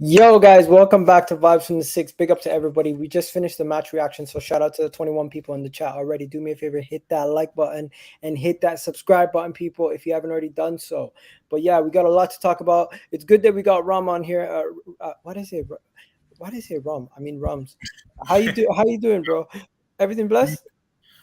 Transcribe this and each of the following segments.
Yo, guys, welcome back to Vibes from the Six. Big up to everybody. We just finished the match reaction, so shout out to the 21 people in the chat already. Do me a favor, hit that like button and hit that subscribe button, people, if you haven't already done so. But yeah, we got a lot to talk about. It's good that we got Ram on here. Why did I say Ram? I mean Rums. How you doing, bro? Everything blessed?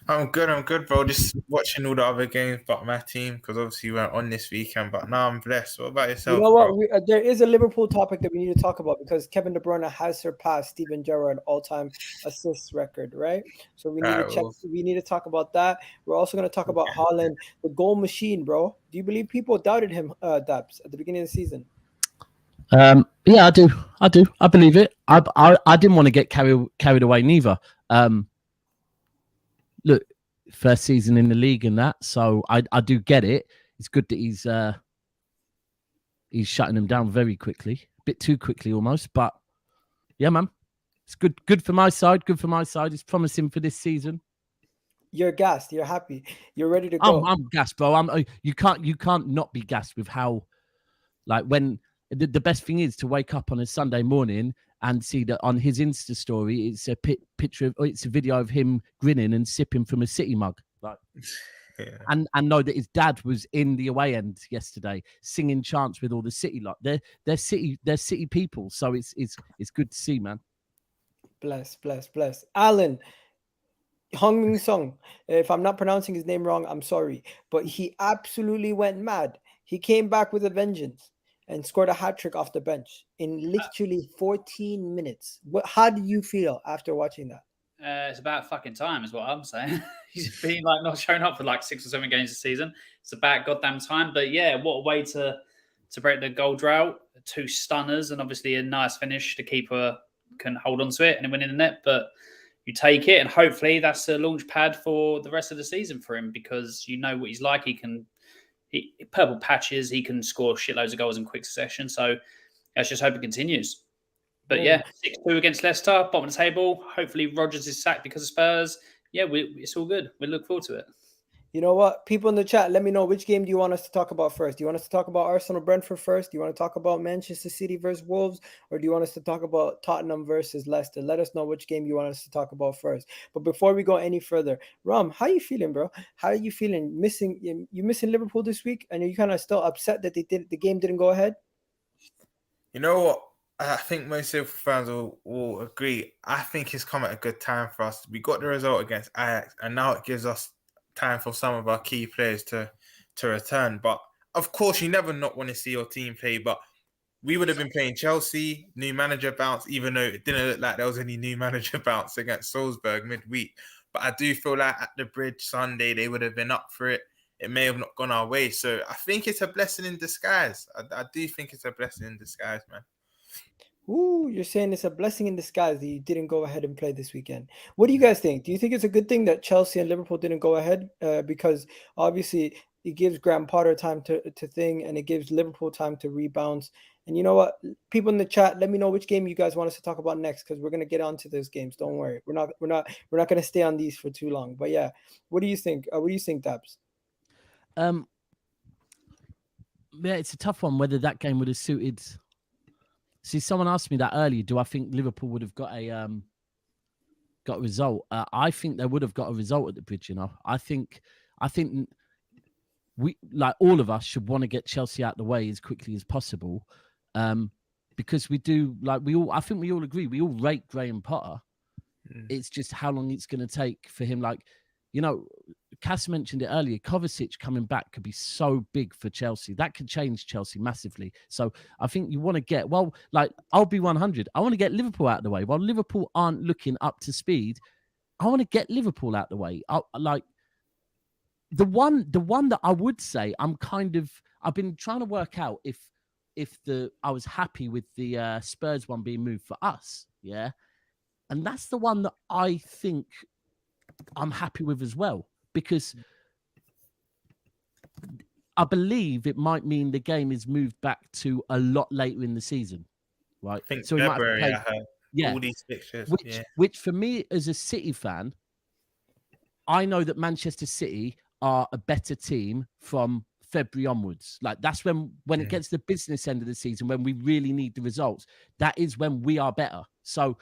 I'm good, bro. Just watching all the other games but my team, because obviously we weren't on this weekend, but now I'm blessed. What about yourself, You know what? bro? There is a Liverpool topic that we need to talk about because Kevin De Bruyne has surpassed Steven Gerrard all-time assists record, right? So we need to check. We need to talk about that. We're also going to talk about Haaland, the goal machine, bro. Do you believe people doubted him, Dabs, at the beginning of the season? Yeah, I do. I believe it. I didn't want to get carried away neither. Look, first season in the league and that, so I do get it. It's good that he's shutting them down very quickly, a bit too quickly almost. But yeah, man, it's good for my side. Good for my side. It's promising for this season. You're gassed. You're happy. You're ready to go. I'm gassed, bro. You can't not be gassed with how, like, when the best thing is to wake up on a Sunday morning and see that on his Insta story, it's a it's a video of him grinning and sipping from a City mug, like, yeah. and know that his dad was in the away end yesterday singing chants with all the City lot. They're City people, so it's good to see, man. Bless. Alan, Heung-min Song. If I'm not pronouncing his name wrong, I'm sorry, but he absolutely went mad. He came back with a vengeance and scored a hat-trick off the bench in literally 14 minutes. How do you feel after watching that? It's about fucking time is what I'm saying. He's been like not showing up for like 6 or 7 games this season. It's about goddamn time. But yeah, what a way to break the goal drought. 2 stunners and obviously a nice finish. The keeper can hold on to it and win in the net. But you take it and hopefully that's a launch pad for the rest of the season for him because you know what he's like. Purple patches, he can score shitloads of goals in quick succession. So let's just hope it continues. But yeah, 6-2 against Leicester, bottom of the table. Hopefully Rodgers is sacked because of Spurs. Yeah, it's all good. We look forward to it. You know what? People in the chat, let me know which game do you want us to talk about first. Do you want us to talk about Arsenal Brentford first? Do you want to talk about Manchester City versus Wolves? Or do you want us to talk about Tottenham versus Leicester? Let us know which game you want us to talk about first. But before we go any further, Ram, how you feeling, bro? How are you feeling? You missing Liverpool this week? And are you kind of still upset that the game didn't go ahead? You know what? I think most Liverpool fans will agree. I think it's come at a good time for us. We got the result against Ajax, and now it gives us time for some of our key players to return. But of course, you never not want to see your team play. But we would have been playing Chelsea, new manager bounce, even though it didn't look like there was any new manager bounce against Salzburg midweek. But I do feel like at the Bridge Sunday, they would have been up for it. It may have not gone our way. So I think it's a blessing in disguise. I do think it's a blessing in disguise, man. Ooh, you're saying it's a blessing in disguise that you didn't go ahead and play this weekend. What do you guys think? Do you think it's a good thing that Chelsea and Liverpool didn't go ahead? Because obviously it gives Graham Potter time to think, and it gives Liverpool time to rebound. And you know what? People in the chat, let me know which game you guys want us to talk about next, because we're gonna get onto those games. Don't worry, we're not gonna stay on these for too long. But yeah, what do you think? What do you think, Dabs? Yeah, it's a tough one. Whether that game would have suited. See, someone asked me that earlier. Do I think Liverpool would have got a result? I think they would have got a result at the Bridge. You know, I think we, like all of us, should want to get Chelsea out the way as quickly as possible, because we do. Like I think we all agree. We all rate Graham Potter. It's just how long it's going to take for him. Like, you know, Cass mentioned it earlier. Kovacic coming back could be so big for Chelsea. That could change Chelsea massively. So I think you want to get, well, like, I'll be 100. I want to get Liverpool out of the way. While Liverpool aren't looking up to speed, I want to get Liverpool out of the way. Like, the one that I would say I've been trying to work out if I was happy with the Spurs one being moved for us. Yeah. And that's the one that I think I'm happy with as well, because I believe it might mean the game is moved back to a lot later in the season, right? I think So we might have to February, play, I heard. yeah, All these fixtures. which for me as a City fan, I know that Manchester City are a better team from February onwards. Like that's when it gets to the business end of the season, when we really need the results. That is when we are better. So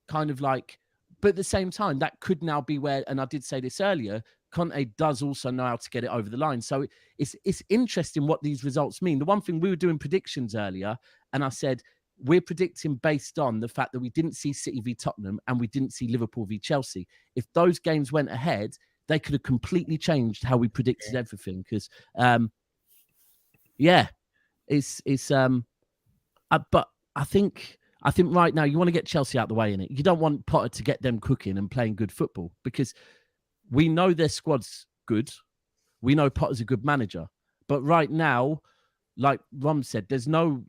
kind of like, but at the same time, that could now be where, and I did say this earlier, Conte does also know how to get it over the line. So it's interesting what these results mean. The one thing, we were doing predictions earlier, and I said, we're predicting based on the fact that we didn't see City v Tottenham and we didn't see Liverpool v Chelsea. If those games went ahead, they could have completely changed how we predicted everything. Because, but I think right now you want to get Chelsea out the way in it. You don't want Potter to get them cooking and playing good football, because we know their squad's good. We know Potter's a good manager, but right now, like Rom said, there's no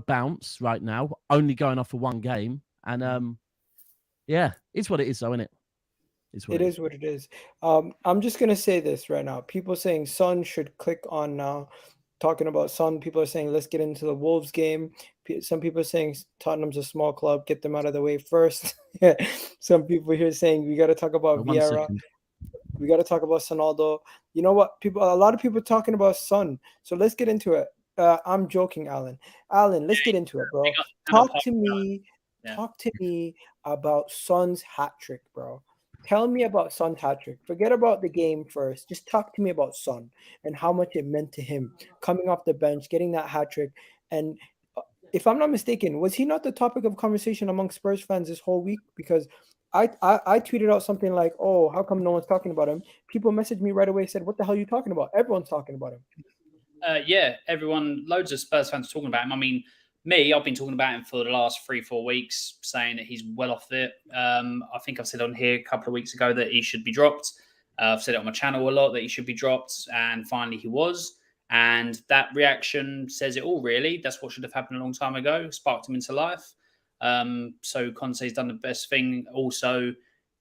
bounce right now, only going off for one game. And it's what it is, though, isn't it? It is what it is. I'm just going to say this right now. People saying Son should click on now. Talking about Son, people are saying, let's get into the Wolves game. Some people are saying Tottenham's a small club, get them out of the way first. Some people here saying we got to talk about Vieira. We got to talk about Sonaldo. You know what? A lot of people talking about Son. So let's get into it. I'm joking, Alan. Alan, let's get into it, bro. Talk to me about Son's hat trick, bro. Tell me about Son's hat trick. Forget about the game first. Just talk to me about Son and how much it meant to him coming off the bench, getting that hat trick. And if I'm not mistaken, was he not the topic of conversation among Spurs fans this whole week? Because I tweeted out something like, oh, how come no one's talking about him? People messaged me right away, said, what the hell are you talking about? Everyone's talking about him. Everyone, loads of Spurs fans are talking about him. I mean, I've been talking about him for the last 3-4 weeks, saying that he's well off it. I think I've said on here a couple of weeks ago that he should be dropped. I've said it on my channel a lot that he should be dropped, and finally he was. And that reaction says it all, really. That's what should have happened a long time ago, sparked him into life. So Conte's done the best thing also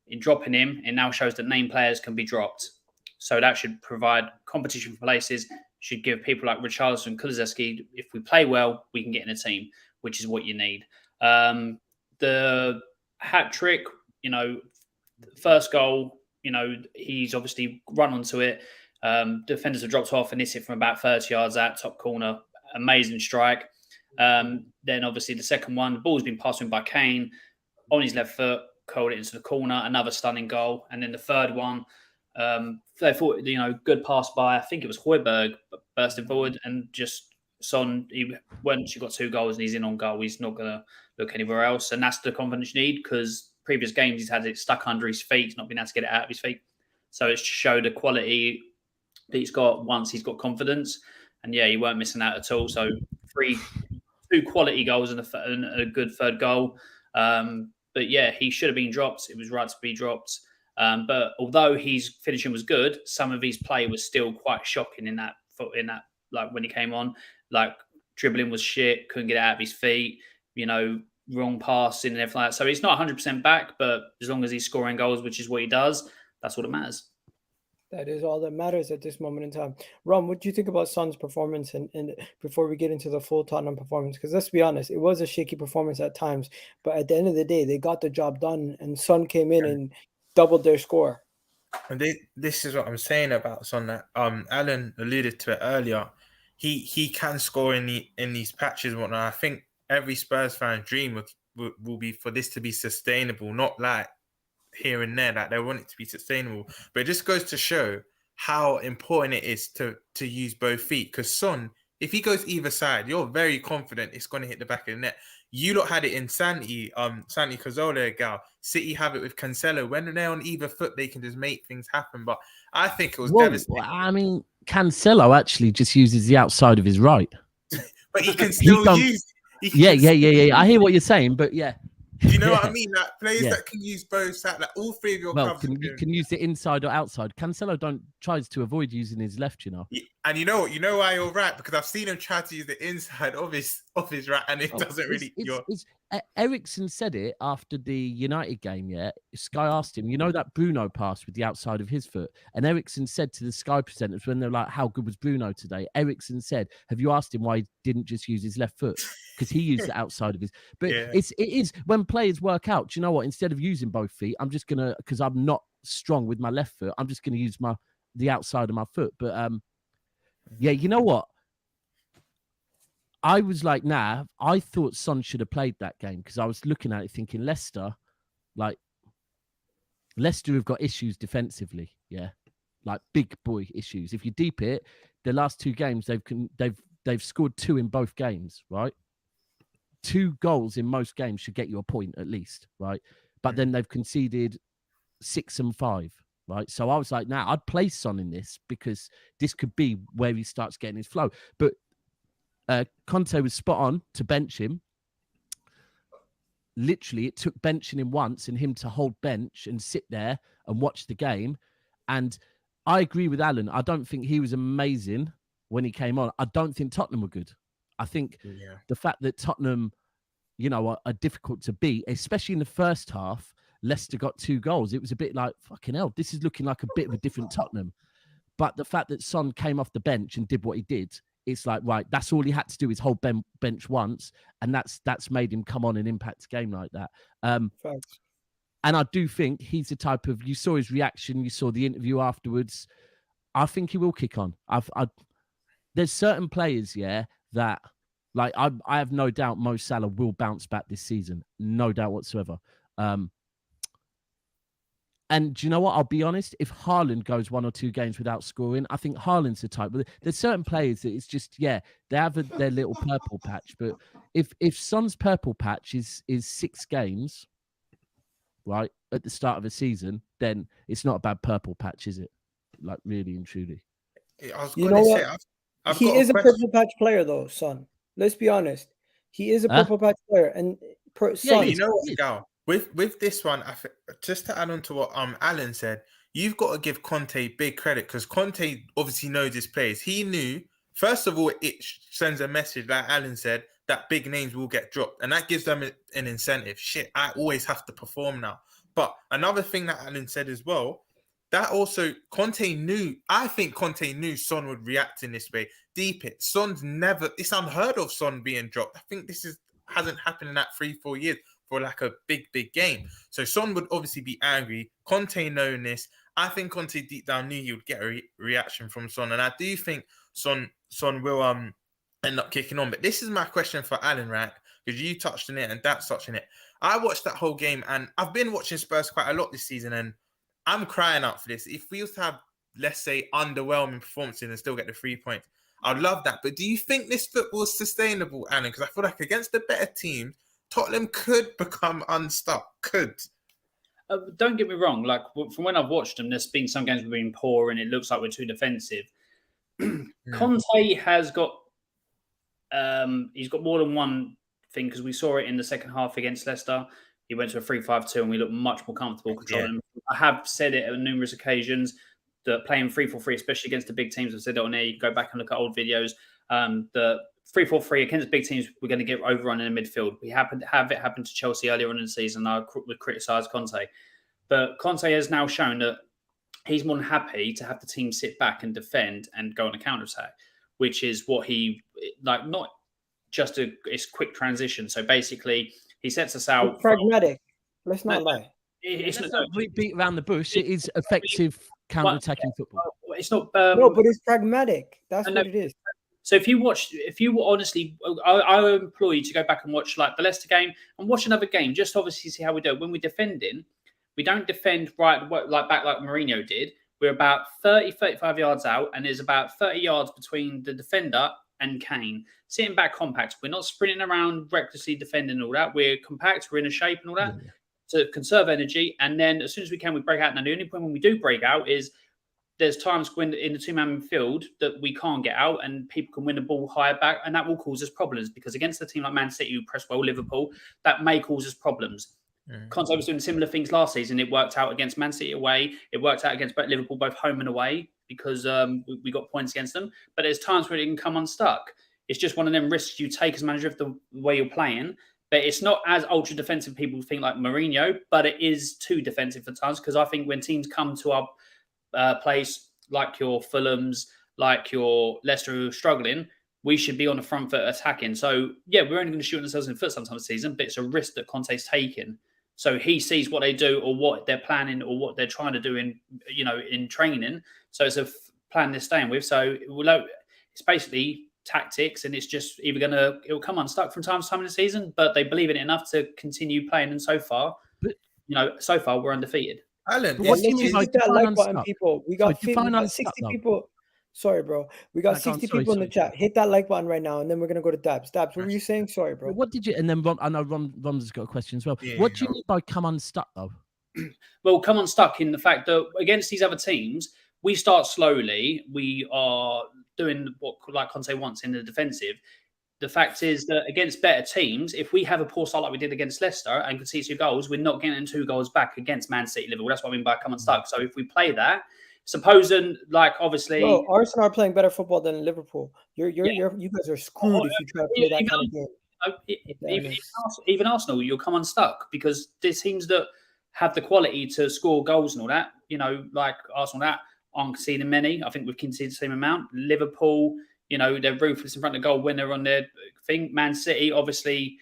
in dropping him. It now shows that named players can be dropped. So that should provide competition for places, should give people like Richarlison and Kulusevski, if we play well, we can get in a team, which is what you need. The hat trick, first goal, he's obviously run onto it. Defenders have dropped off and hits it from about 30 yards out, top corner. Amazing strike. Then obviously the second one, the ball's been passed in by Kane on his left foot, curled it into the corner, another stunning goal. And then the third one, they thought, good pass by, I think it was Højbjerg, bursting forward, and just Son, once you've got 2 goals and he's in on goal, he's not going to look anywhere else. And that's the confidence you need, because previous games he's had it stuck under his feet, he's not been able to get it out of his feet. So it's to show the quality that he's got once he's got confidence. And yeah, he weren't missing out at all. So 2 quality goals and a good third goal. But yeah, he should have been dropped. It was right to be dropped. But although his finishing was good, some of his play was still quite shocking in that like when he came on, like dribbling was shit, couldn't get it out of his feet, wrong passing and everything like that. So he's not 100% back, but as long as he's scoring goals, which is what he does, that's what it matters. That is all that matters at this moment in time. Rom, what do you think about Son's performance? And before we get into the full Tottenham performance, because let's be honest, it was a shaky performance at times, but at the end of the day, they got the job done, and Son came in and doubled their score. And this is what I'm saying about Son. That Alan alluded to it earlier. He can score in these patches and whatnot. I think every Spurs fan's dream will be for this to be sustainable, not like here and there, that they want it to be sustainable. But it just goes to show how important it is to use both feet. Because Son, if he goes either side, you're very confident it's going to hit the back of the net. You lot had it in Santi Cazorla, Egal. City have it with Cancelo. When they're on either foot, they can just make things happen. But I think it was devastating. I mean, Cancelo actually just uses the outside of his right. But he can still use... Yeah. I hear what you're saying, but yeah. Do you know what I mean? Like players that can use both sides, like all 3 of your clubs. You can use it inside or outside. Cancelo tries to avoid using his left, And you know why you're right, because I've seen him try to use the inside of his right, and it doesn't really. Ericsson said it after the United game. Yeah, Sky asked him, you know that Bruno pass with the outside of his foot, and Ericsson said to the Sky presenters when they're like, "How good was Bruno today?" Ericsson said, "Have you asked him why he didn't just use his left foot? Because he used the outside of his." But it is when players work out. Do you know what? Instead of using both feet, I'm just gonna, because I'm not strong with my left foot, I'm just gonna use the outside of my foot. But yeah, you know what? I was like, nah, I thought Son should have played that game because I was looking at it thinking Leicester have got issues defensively, yeah, like big boy issues. If you deep it, the last 2 games they've scored 2 in both games, right? 2 goals in most games should get you a point at least, right? But then they've conceded 6 and 5. Right, so I was like, "Now I'd play Son in this because this could be where he starts getting his flow." But Conte was spot on to bench him. Literally, it took benching him once and him to hold bench and sit there and watch the game. And I agree with Alan. I don't think he was amazing when he came on. I don't think Tottenham were good. I think the fact that Tottenham, are difficult to beat, especially in the first half. Leicester got 2 goals. It was a bit like, fucking hell, this is looking like a bit of a different Tottenham. But the fact that Son came off the bench and did what he did, it's like, right, that's all he had to do is hold bench once. And that's made him come on and impact a game like that. Thanks. And I do think he's the type of, you saw his reaction, you saw the interview afterwards. I think he will kick on. There's certain players, that, like, I have no doubt Mo Salah will bounce back this season. No doubt whatsoever. And do you know what? I'll be honest. If Haaland goes 1 or 2 games without scoring, I think Haaland's the type. But there's certain players that it's just, they have their little purple patch. But if Son's purple patch is 6 games, right, at the start of a season, then it's not a bad purple patch, is it? Like, really and truly. You know what? He is a purple patch player, though, Son. Let's be honest. He is a purple patch player. And Son, you know what, Gal? With this one, just to add on to what Alan said, you've got to give Conte big credit because Conte obviously knows his players. He knew, first of all, it sends a message, like Alan said, that big names will get dropped. And that gives them an incentive. Shit, I always have to perform now. But another thing that Alan said as well, that also Conte knew, I think Conte knew Son would react in this way. Deep it. It's unheard of Son being dropped. I think this hasn't happened in that 3-4 years. For like a big game. So Son would obviously be angry. Conte knowing this, I think Conte deep down knew he would get a reaction from Son. And I do think Son will end up kicking on. But this is my question for Alan, right? Because you touched on it and Dad's touching it. I watched that whole game and I've been watching Spurs quite a lot this season and I'm crying out for this. If we used to have, let's say, underwhelming performances and still get the 3 points, I'd love that. But do you think this football is sustainable, Alan? Because I feel like against the better teams, Tottenham could become unstuck. Don't get me wrong. Like from when I've watched them, there's been some games we've been poor, and it looks like we're too defensive. Conte has got, he's got more than one thing because we saw it in the second half against Leicester. He went to a 3-5-2, and we looked much more comfortable controlling. I have said it on numerous occasions that playing 3-4-3, especially against the big teams, I've said it on there. You can go back and look at old videos. The 3-4-3 against big teams, we're going to get overrun in the midfield. We happened to have it happen to Chelsea earlier on in the season. I would criticise Conte. But Conte has now shown that he's more than happy to have the team sit back and defend and go on a counter-attack, which is what he, like, not just it's quick transition. So basically, he sets us out. It's pragmatic. Let's not lie. Let's not beat around the bush. It is effective counter-attacking football. It's not. No, but it's pragmatic. That's what it is. So if you honestly, I implore you to go back and watch like the Leicester game and watch another game, just obviously see how we do. When we're defending, we don't defend back like Mourinho did. We're about 30, 35 yards out, and there's about 30 yards between the defender and Kane. Sitting back compact. We're not sprinting around recklessly defending all that. We're compact, we're in a shape and all that to conserve energy. And then as soon as we can, we break out. Now, the only point when we do break out is there's times when in the 2-man field that we can't get out and people can win the ball higher back, and that will cause us problems because against a team like Man City who press well, Liverpool, that may cause us problems. Conte was doing similar things last season. It worked out against Man City away. It worked out against Liverpool, both home and away. because we got points against them. But there's times where it can come unstuck. It's just one of them risks you take as manager of the way you're playing. But it's not as ultra defensive people think like Mourinho, but it is too defensive at times, because I think when teams come to our place, like your Fulhams, like your Leicester who are struggling, we should be on the front foot attacking. So, yeah, we're only going to shoot ourselves in the foot sometimes this season, but it's a risk that Conte's taking. So he sees what they do or what they're planning or what they're trying to do in training. So it's a plan they're staying with. So it's basically tactics, and it's just it'll come unstuck from time to time in the season, but they believe in it enough to continue playing. And so far, we're undefeated. Alan, what do you mean by that like button, people? We got 60 people. Sorry, bro. We got 60 people in the chat. Hit that like button right now, and then we're gonna go to Dabs. Dabs, what were you saying? Sorry, bro. What did you? And then I know Rom's has got a question as well. Yeah, what do you mean by come unstuck though? Well, come unstuck in the fact that against these other teams, we start slowly. We are doing what like Conte wants in the defensive. The fact is that against better teams, if we have a poor start like we did against Leicester and concede 2 goals, we're not getting 2 goals back against Man City, Liverpool. That's what I mean by come unstuck. So if we play that, supposing obviously, Arsenal are playing better football than Liverpool. You guys are screwed if you try to play that kind of game. Even Arsenal, you'll come unstuck because there's teams that have the quality to score goals and all that. Like Arsenal, that aren't conceding many. I think we've conceded the same amount. Liverpool, they're ruthless in front of goal when they're on their thing. Man City, obviously,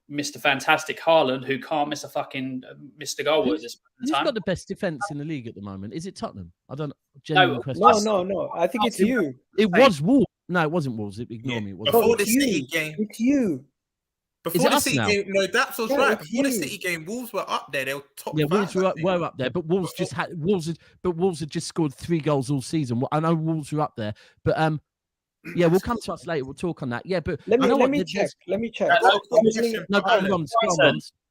Mr. Fantastic Haaland, who can't miss a goal. Who's got the best defense in the league at the moment? Is it Tottenham? I don't know. No. I think it's you. It was Wolves. No, it wasn't Wolves. Ignore me. It wasn't. Before the City game. It's you. Before the City game, no, that was right. Before the City game, Wolves were up there. They were top 5. Yeah, Wolves were up there, but Wolves had just scored 3 goals all season. I know Wolves were up there, but yeah, we'll come to us later. We'll talk on that. Yeah, but let me check. No,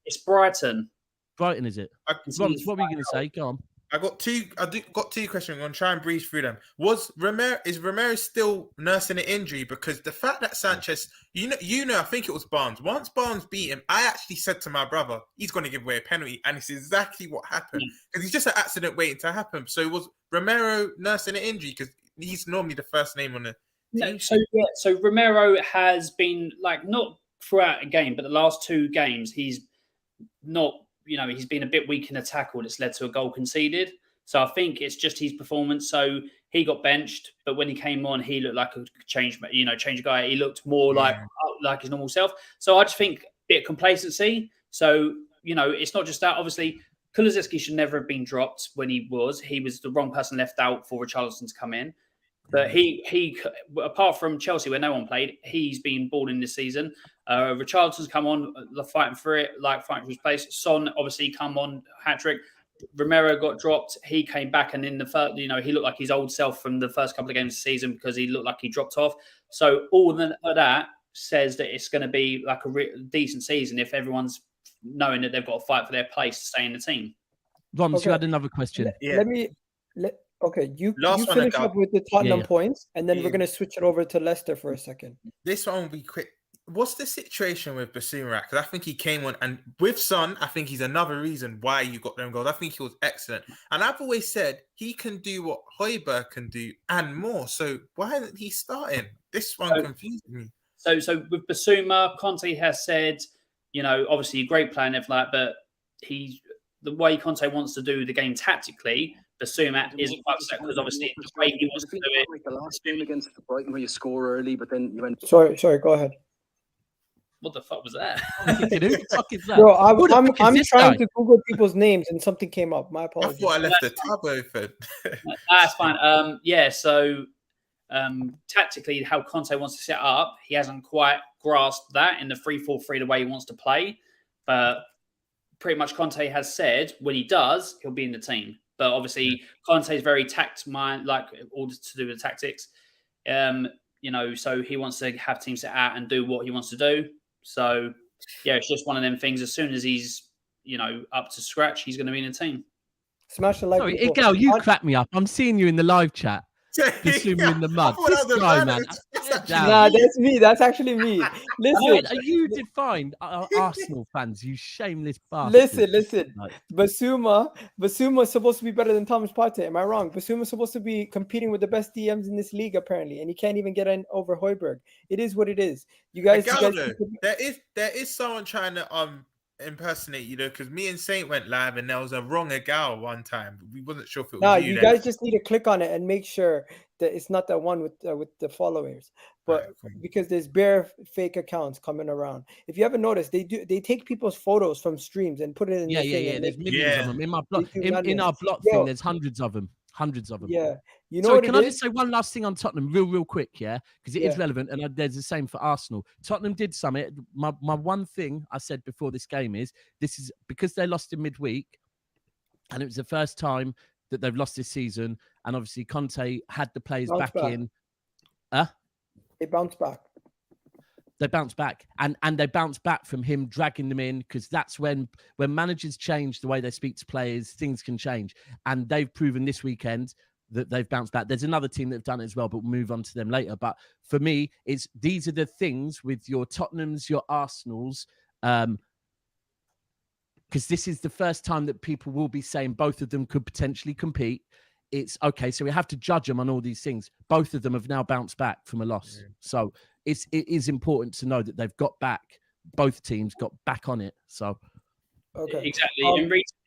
it's Brighton. Brighton, is it? Roms, what were you going to say? Go on. I got 2 questions. I'm going to try and breeze through them. Is Romero still nursing an injury? Because the fact that Sanchez, I think it was Barnes. Once Barnes beat him, I actually said to my brother, he's going to give away a penalty, and it's exactly what happened. Because he's just an accident waiting to happen. So was Romero nursing an injury? Because he's normally the first name on the team. So Romero has been not throughout a game, but the last 2 games he's not. He's been a bit weak in the tackle that's led to a goal conceded. So I think it's just his performance. So he got benched, but when he came on, he looked like a change guy. He looked more like his normal self. So I just think a bit of complacency. So, it's not just that. Obviously, Kulusevski should never have been dropped when he was. He was the wrong person left out for Richarlison to come in. But he apart from Chelsea, where no one played, he's been balling this season. Richarlison's come on, fighting for it, fighting for his place. Son obviously come on, hat-trick. Romero got dropped. He came back, and in the first, he looked like his old self from the first couple of games of the season because he looked like he dropped off. So all of that says that it's going to be like a decent season if everyone's knowing that they've got to fight for their place to stay in the team. Roms, you had another question. Okay, you finish up with the Tottenham points, and then we're going to switch it over to Leicester for a second. This one will be quick. What's the situation with Bissouma? Because I think he came on, and with Son, I think he's another reason why you got them goals. I think he was excellent. And I've always said he can do what Højbjerg can do and more. So why isn't he starting? This one confused me. So with Bissouma, Conte has said, obviously a great player and everything like that, but the way Conte wants to do the game tactically, Bissouma isn't quite upset because obviously the way he wants to do it. Like the last game against Brighton where you score early, but then you went. Sorry, go ahead. What the fuck was that? Who the fuck is that? Bro, I'm trying to Google people's names and something came up. My apologies. I thought I left the tab open. That's fine. So tactically, how Conte wants to set up, he hasn't quite grasped that in the 3-4-3 the way he wants to play. But pretty much Conte has said when he does, he'll be in the team. But obviously, Conte is very all to do with tactics. So he wants to have teams set out and do what he wants to do. So, yeah, it's just one of them things. As soon as he's, up to scratch, he's going to be in a team. Smash the like. Sorry, Egal, you crack me up. I'm seeing you in the live chat. Bissouma in the mud. This guy, man. actually down. Nah, that's me. That's actually me. Listen, You defined Arsenal fans, you shameless bastards. listen. Like, Bissouma's supposed to be better than Thomas Partey. Am I wrong? Bissouma's supposed to be competing with the best DMs in this league, apparently, and he can't even get in over Højbjerg. It is what it is. You guys. There is someone trying to impersonate you, though, because me and Saint went live and there was a wrong Egal one time. We wasn't sure if it was Nah, you. you guys just need to click on it and make sure that it's not that one with the followers. But Right, cool. because there's bare fake accounts coming around. If you haven't noticed, they take people's photos from streams and put it in. yeah. And There's millions of them in my block. do In our madness. block Yo. thing, there's hundreds of them. Yeah, you know Sorry, what can it I is? just say one last thing on Tottenham, real quick, yeah? Because it is Yeah. relevant, and there's the same for Arsenal. Tottenham did something. My one thing I said before this game is this is because they lost in midweek, and it was the first time that they've lost this season. And obviously, Conte had the players Bounce back. in. They bounce back. They bounce back, and they bounce back from him dragging them in, because that's when managers change the way they speak to players, things can change. And they've proven this weekend that they've bounced back. There's another team that have done it as well, but we'll move on to them later. But for me, these are the things with your Tottenhams, your Arsenals, because this is the first time that people will be saying both of them could potentially compete. It's okay, so we have to judge them on all these things. Both of them have now bounced back from a loss. So it is important to know that they've got back. Both teams got back on it. So Okay. Exactly.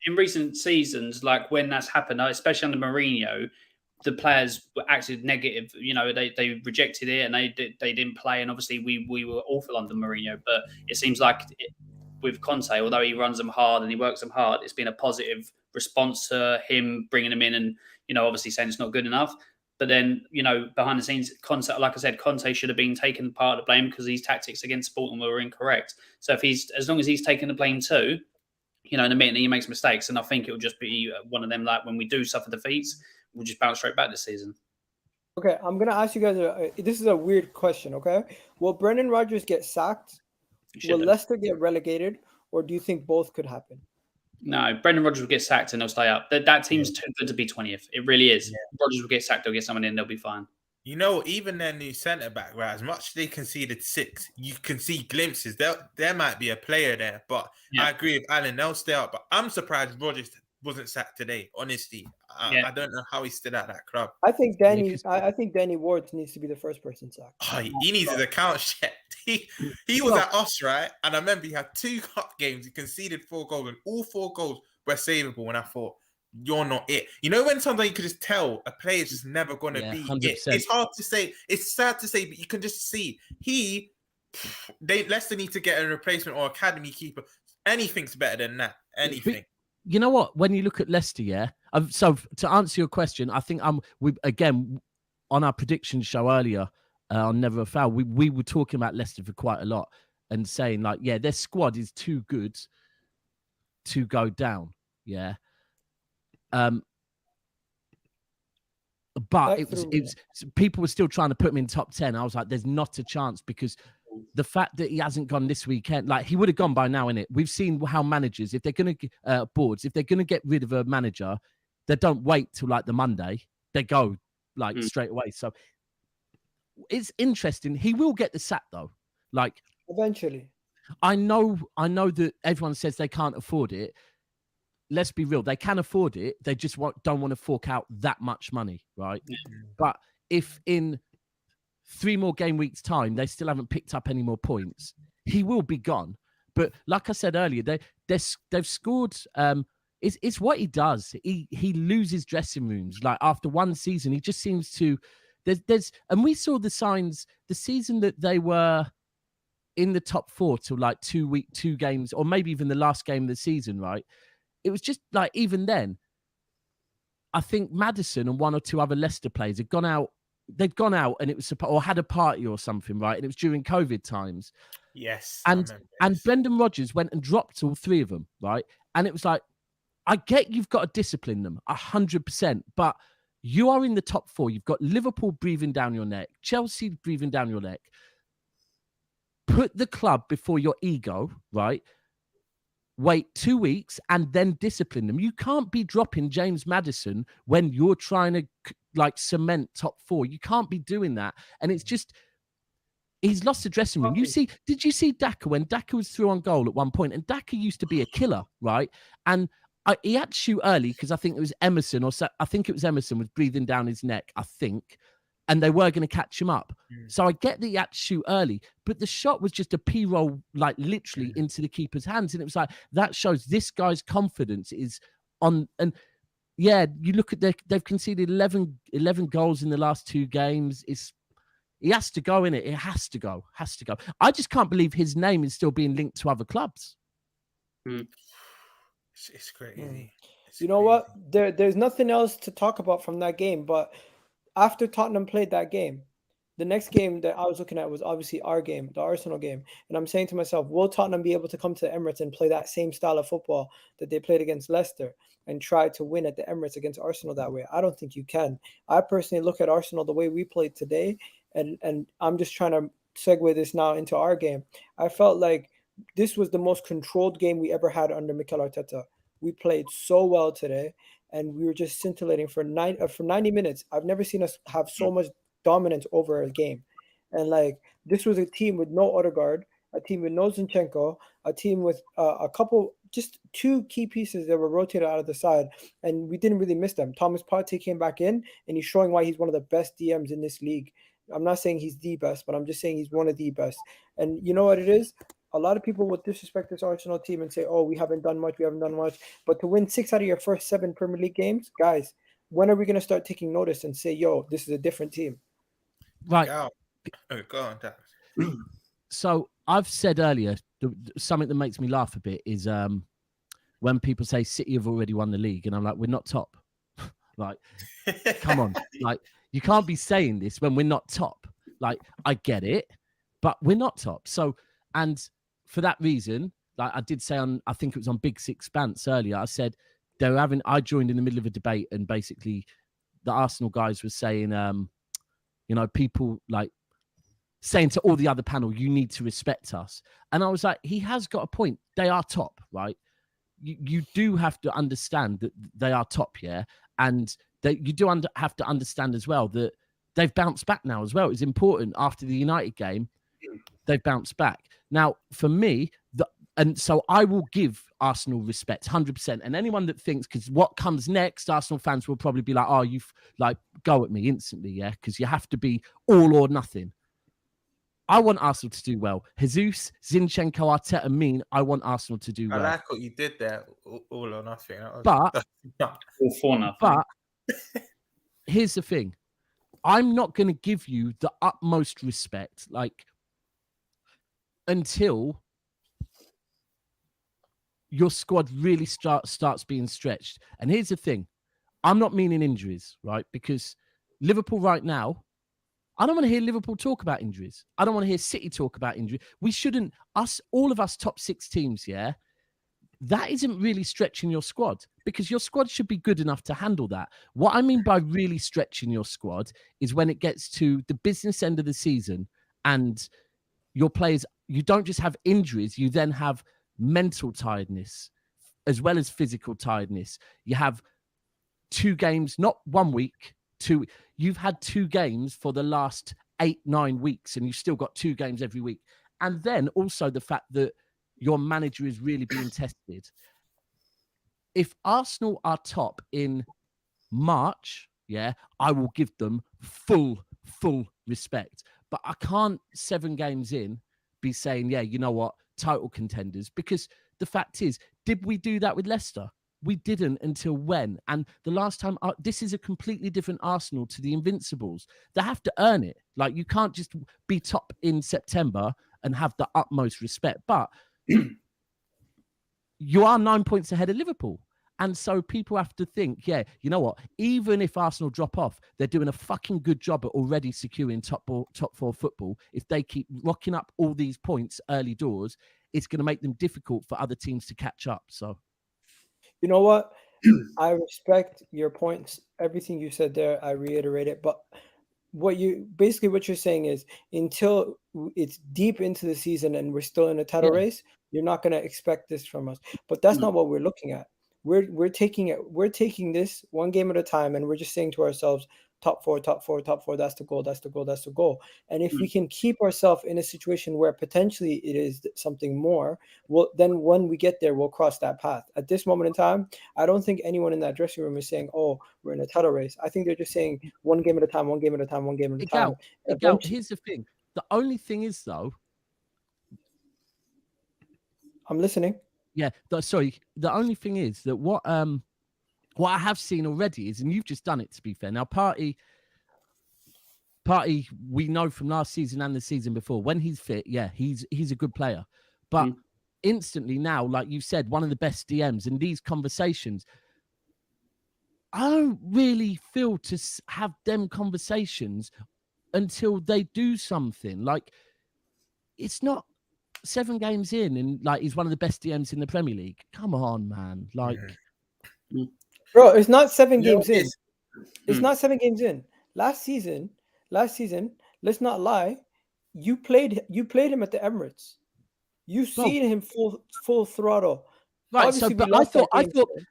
In recent seasons, like when that's happened, especially under Mourinho, the players were actually negative. You know, they rejected it and they didn't play. And obviously, we were awful under Mourinho. But it seems like with Conte, although he runs them hard and he works them hard, it's been a positive response to him bringing them in and, you know, obviously saying it's not good enough. But then, you know, behind the scenes, Conte, like I said, Conte should have been taking part of the blame because his tactics against Sporting were incorrect. So as long as he's taking the blame too, you know, in the minute he makes mistakes, and I think it will just be one of them, like when we do suffer defeats, we'll just bounce straight back this season. Okay, I'm gonna ask you guys. This is a weird question. Okay, will Brendan Rodgers get sacked? Will Leicester get relegated, or do you think both could happen? No, Brendan Rodgers will get sacked and they'll stay up. That team's too good to be 20th. It really is. Yeah. Rodgers will get sacked, they'll get someone in, they'll be fine. You know, even their new centre back, right? As much as they conceded 6, you can see glimpses. There might be a player there, but I agree with Alan. They'll stay up. But I'm surprised Rodgers wasn't sacked today. Honestly, I don't know how he's still at that club. I think Danny Ward needs to be the first person sacked. Oh, he needs his account checked. He was at us, right? And I remember he had 2 cup games. He conceded 4 goals, and all 4 goals were savable. And I thought, you're not it. You know, when sometimes you could just tell a player's just never going to be 100%. It. It's hard to say. It's sad to say, but you can just see Leicester need to get a replacement or academy keeper. Anything's better than that. Anything. But you know what? When you look at Leicester, so to answer your question, I think again on our prediction show earlier on Never a Foul, we were talking about Leicester for quite a lot and saying like, yeah, their squad is too good to go down. Yeah. But it was people were still trying to put him in top 10. I was like, there's not a chance, because the fact that he hasn't gone this weekend, like he would have gone by now, innit? We've seen how managers, if they're going to boards, if they're going to get rid of a manager, they don't wait till like the Monday. They go like straight away. So it's interesting. He will get the sack though. Like eventually. I know that everyone says they can't afford it. Let's be real. They can afford it. They just don't want to fork out that much money, right? Mm-hmm. But if in 3 more game weeks' time, they still haven't picked up any more points, he will be gone. But like I said earlier, they've scored. It's what he does. He loses dressing rooms. Like after one season, he just seems to. And we saw the signs the season that they were in the top 4 till like 2 games, or maybe even the last game of the season, right? It was just like, even then, I think Maddison and 1 or 2 other Leicester players had gone out. They'd gone out and it was or had a party or something, right? And it was during COVID times. Yes. And Brendan Rodgers went and dropped all 3 of them, right? And it was like, I get you've got to discipline them 100%, but you are in the top 4. You've got Liverpool breathing down your neck, Chelsea breathing down your neck. Put the club before your ego, right? Wait 2 weeks and then discipline them. You can't be dropping James Maddison when you're trying to like cement top 4. You can't be doing that. And it's just, He's lost the dressing room. Did you see Daka when Daka was through on goal at one point? And Daka used to be a killer, right? And he had to shoot early because I think it was Emerson was breathing down his neck, I think. And they were going to catch him up. So I get that he had to shoot early, but the shot was just a P-roll, like literally into the keeper's hands. And it was like, that shows this guy's confidence is on. And yeah, you look at they've conceded 11 goals in the last 2 games. He has to go, in it. It has to go. I just can't believe his name is still being linked to other clubs. It's crazy. You know what? There's nothing else to talk about from that game, but after Tottenham played that game, the next game that I was looking at was obviously our game, the Arsenal game. And I'm saying to myself, will Tottenham be able to come to the Emirates and play that same style of football that they played against Leicester and try to win at the Emirates against Arsenal that way? I don't think you can. I personally look at Arsenal the way we played today, and I'm just trying to segue this now into our game. I felt like this was the most controlled game we ever had under Mikel Arteta. We played so well today, and we were just scintillating for 90 minutes. I've never seen us have so much dominance over a game. And like, this was a team with no Odegaard, a team with no Zinchenko, a team with just 2 key pieces that were rotated out of the side, and we didn't really miss them. Thomas Partey came back in, and he's showing why he's one of the best DMs in this league. I'm not saying he's the best, but I'm just saying he's one of the best. And you know what it is? A lot of people will disrespect this Arsenal team and say, oh, we haven't done much. But to win 6 out of your first 7 Premier League games, guys, when are we going to start taking notice and say, yo, this is a different team? Right. Go on, Dan. So I've said earlier, something that makes me laugh a bit is when people say City have already won the league. And I'm like, we're not top. Like, come on. Like, you can't be saying this when we're not top. Like, I get it, but we're not top. So, and for that reason, like I did say I think it was on Big Six Bants earlier, I said I joined in the middle of a debate, and basically the Arsenal guys were saying, people like saying to all the other panel, you need to respect us. And I was like, he has got a point. They are top, right? You do have to understand that they are top, yeah? And you do have to understand as well that they've bounced back now as well. It's important after the United game, they've bounced back. Now, for me, and so I will give Arsenal respect, 100%. And anyone that thinks, because what comes next, Arsenal fans will probably be like, oh, go at me instantly, yeah? Because you have to be all or nothing. I want Arsenal to do well. Jesus, Zinchenko, Arteta, mean I want Arsenal to do well. I like what you did there, all or nothing. But all for nothing. But here's the thing. I'm not going to give you the utmost respect, like, until your squad really starts being stretched. And here's the thing. I'm not meaning injuries, right? Because Liverpool right now, I don't want to hear Liverpool talk about injuries. I don't want to hear City talk about injury. We shouldn't, all of us top 6 teams, yeah? That isn't really stretching your squad, because your squad should be good enough to handle that. What I mean by really stretching your squad is when it gets to the business end of the season and your players, you don't just have injuries, you then have mental tiredness as well as physical tiredness. You have 2 games, not 1 week, 2. You've had 2 games for the last 8-9 weeks, and you've still got 2 games every week. And then also the fact that your manager is really being tested. If Arsenal are top in March, yeah, I will give them full respect. But I can't 7 games in be saying, yeah, you know what, title contenders. Because the fact is, did we do that with Leicester? We didn't until when? And the last time, this is a completely different Arsenal to the Invincibles. They have to earn it. Like, you can't just be top in September and have the utmost respect. But you are 9 points ahead of Liverpool. And so people have to think, yeah, you know what? Even if Arsenal drop off, they're doing a fucking good job at already securing top 4 football. If they keep rocking up all these points early doors, it's going to make them difficult for other teams to catch up. So, you know what? I respect your points. Everything you said there, I reiterate it. But what you're saying is, until it's deep into the season and we're still in a title race, you're not going to expect this from us. But that's not what we're looking at. We're taking this one game at a time, and we're just saying to ourselves, top four. That's the goal. And if we can keep ourselves in a situation where potentially it is something more, then when we get there, we'll cross that path. At this moment in time, I don't think anyone in that dressing room is saying, "Oh, we're in a title race." I think they're just saying one game at a time. Egal, here's the thing. The only thing is, though, I'm listening. Yeah, sorry. The only thing is that what I have seen already is, and you've just done it, to be fair. Now, Partey, we know from last season and the season before, when he's fit, yeah, he's a good player. But instantly now, like you said, one of the best DMs in these conversations, I don't really feel to have them conversations until they do something. Like, it's not 7 games in and like he's one of the best DMs in the Premier League. Come on, man. Like, bro, it's not 7 games in. It's not 7 games in. Last season, let's not lie. You played him at the Emirates. You've seen him full throttle. Right, Obviously, so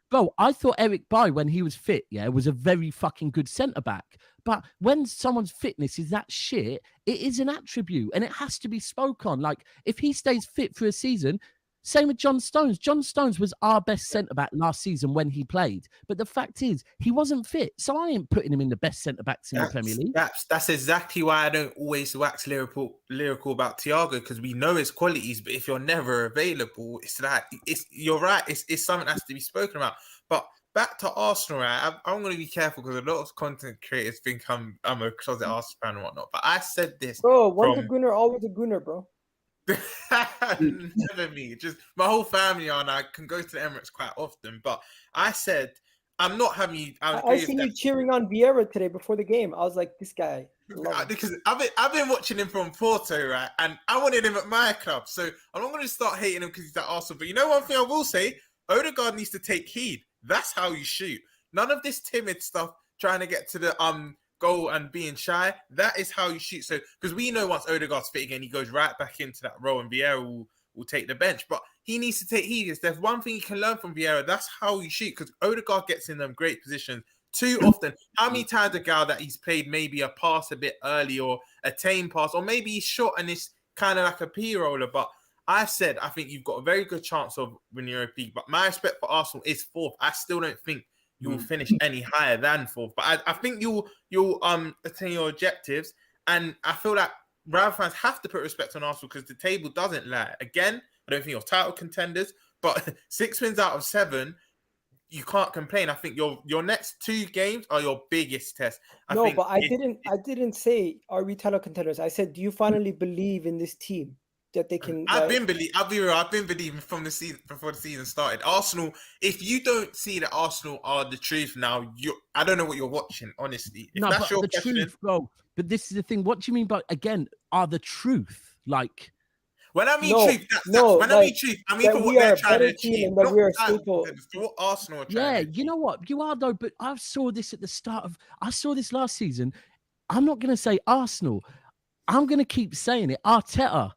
but I thought Eric Bailly, when he was fit, was a very fucking good centre back. But when someone's fitness is that shit, it is an attribute and it has to be spoke on. Like, if he stays fit for a season, same with John Stones. John Stones was our best centre-back last season when he played. But the fact is, he wasn't fit. So I ain't putting him in the best centre-backs in the Premier League. That's exactly why I don't always wax lyrical about Thiago, because we know his qualities, but if you're never available, it's like, you're right, it's something that has to be spoken about. But back to Arsenal, right? I'm going to be careful because a lot of content creators think I'm a closet Arsenal fan and whatnot. But I said this. Bro, once a Gunner, always a Gunner, bro. Never me. Just my whole family and I can go to the Emirates quite often. But I said, I'm not having you. I seen you cheering on Vieira today before the game. I was like, this guy. Because I've been watching him from Porto, right? And I wanted him at my club. So I'm not going to start hating him because he's at Arsenal. But you know one thing I will say? Odegaard needs to take heed. That's how you shoot. None of this timid stuff, trying to get to the goal and being shy. That is how you shoot. So, because we know once Odegaard's fit again, he goes right back into that role and Vieira will take the bench. But he needs to take heed. If there's one thing you can learn from Vieira, that's how you shoot. Because Odegaard gets in them great positions too often. How many times Egal that he's played maybe a pass a bit early or a tame pass, or maybe he's shot and it's kind of like a P-roller. But I said, I think you've got a very good chance of winning Europa League. But my respect for Arsenal is 4th. I still don't think you will finish any higher than 4th. But I think you'll attain your objectives. And I feel like Real fans have to put respect on Arsenal because the table doesn't lie. Again, I don't think you're title contenders, but 6 wins out of 7, you can't complain. I think your next 2 games are your biggest test. I didn't say are we title contenders. I said, do you finally believe in this team? That they can. I've been believing from the season before the season started. Arsenal. If you don't see that Arsenal are the truth now, I don't know what you're watching. Honestly, if that's your question, truth, bro. But this is the thing. What do you mean by are the truth? Like, when I mean truth, I mean truth, I mean for what they're trying to achieve. Not what Arsenal are trying. Yeah, you know what you are though. But I saw this at the start of. I saw this last season. I'm not going to say Arsenal. I'm going to keep saying it. Arteta,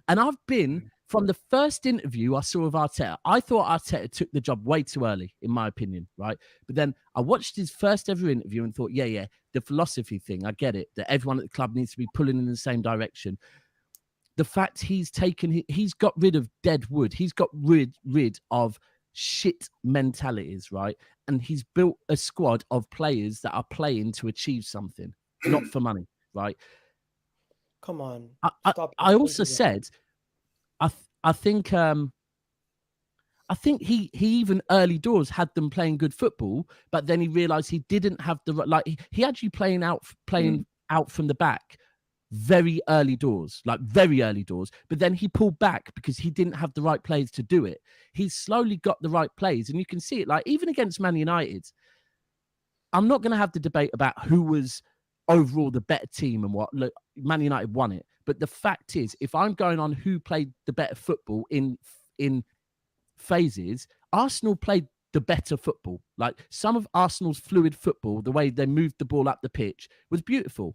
and I've been from the first interview I saw of Arteta. I thought Arteta took the job way too early, in my opinion, right? But then I watched his first ever interview and thought, yeah, the philosophy thing, I get it, that everyone at the club needs to be pulling in the same direction. The fact he's got rid of dead wood. He's got rid of shit mentalities, right? And he's built a squad of players that are playing to achieve something, not for money, right? Come on. I also said, I think he even early doors had them playing good football, but then he realized he didn't have he had you playing out from the back very early doors. But then he pulled back because he didn't have the right players to do it. He slowly got the right players, and you can see it. Like, even against Man United, I'm not going to have the debate about who was overall the better team and what. Look, Man United won it, but the fact is, if I'm going on who played the better football in phases, Arsenal played the better football. Like, some of Arsenal's fluid football, the way they moved the ball up the pitch, was beautiful.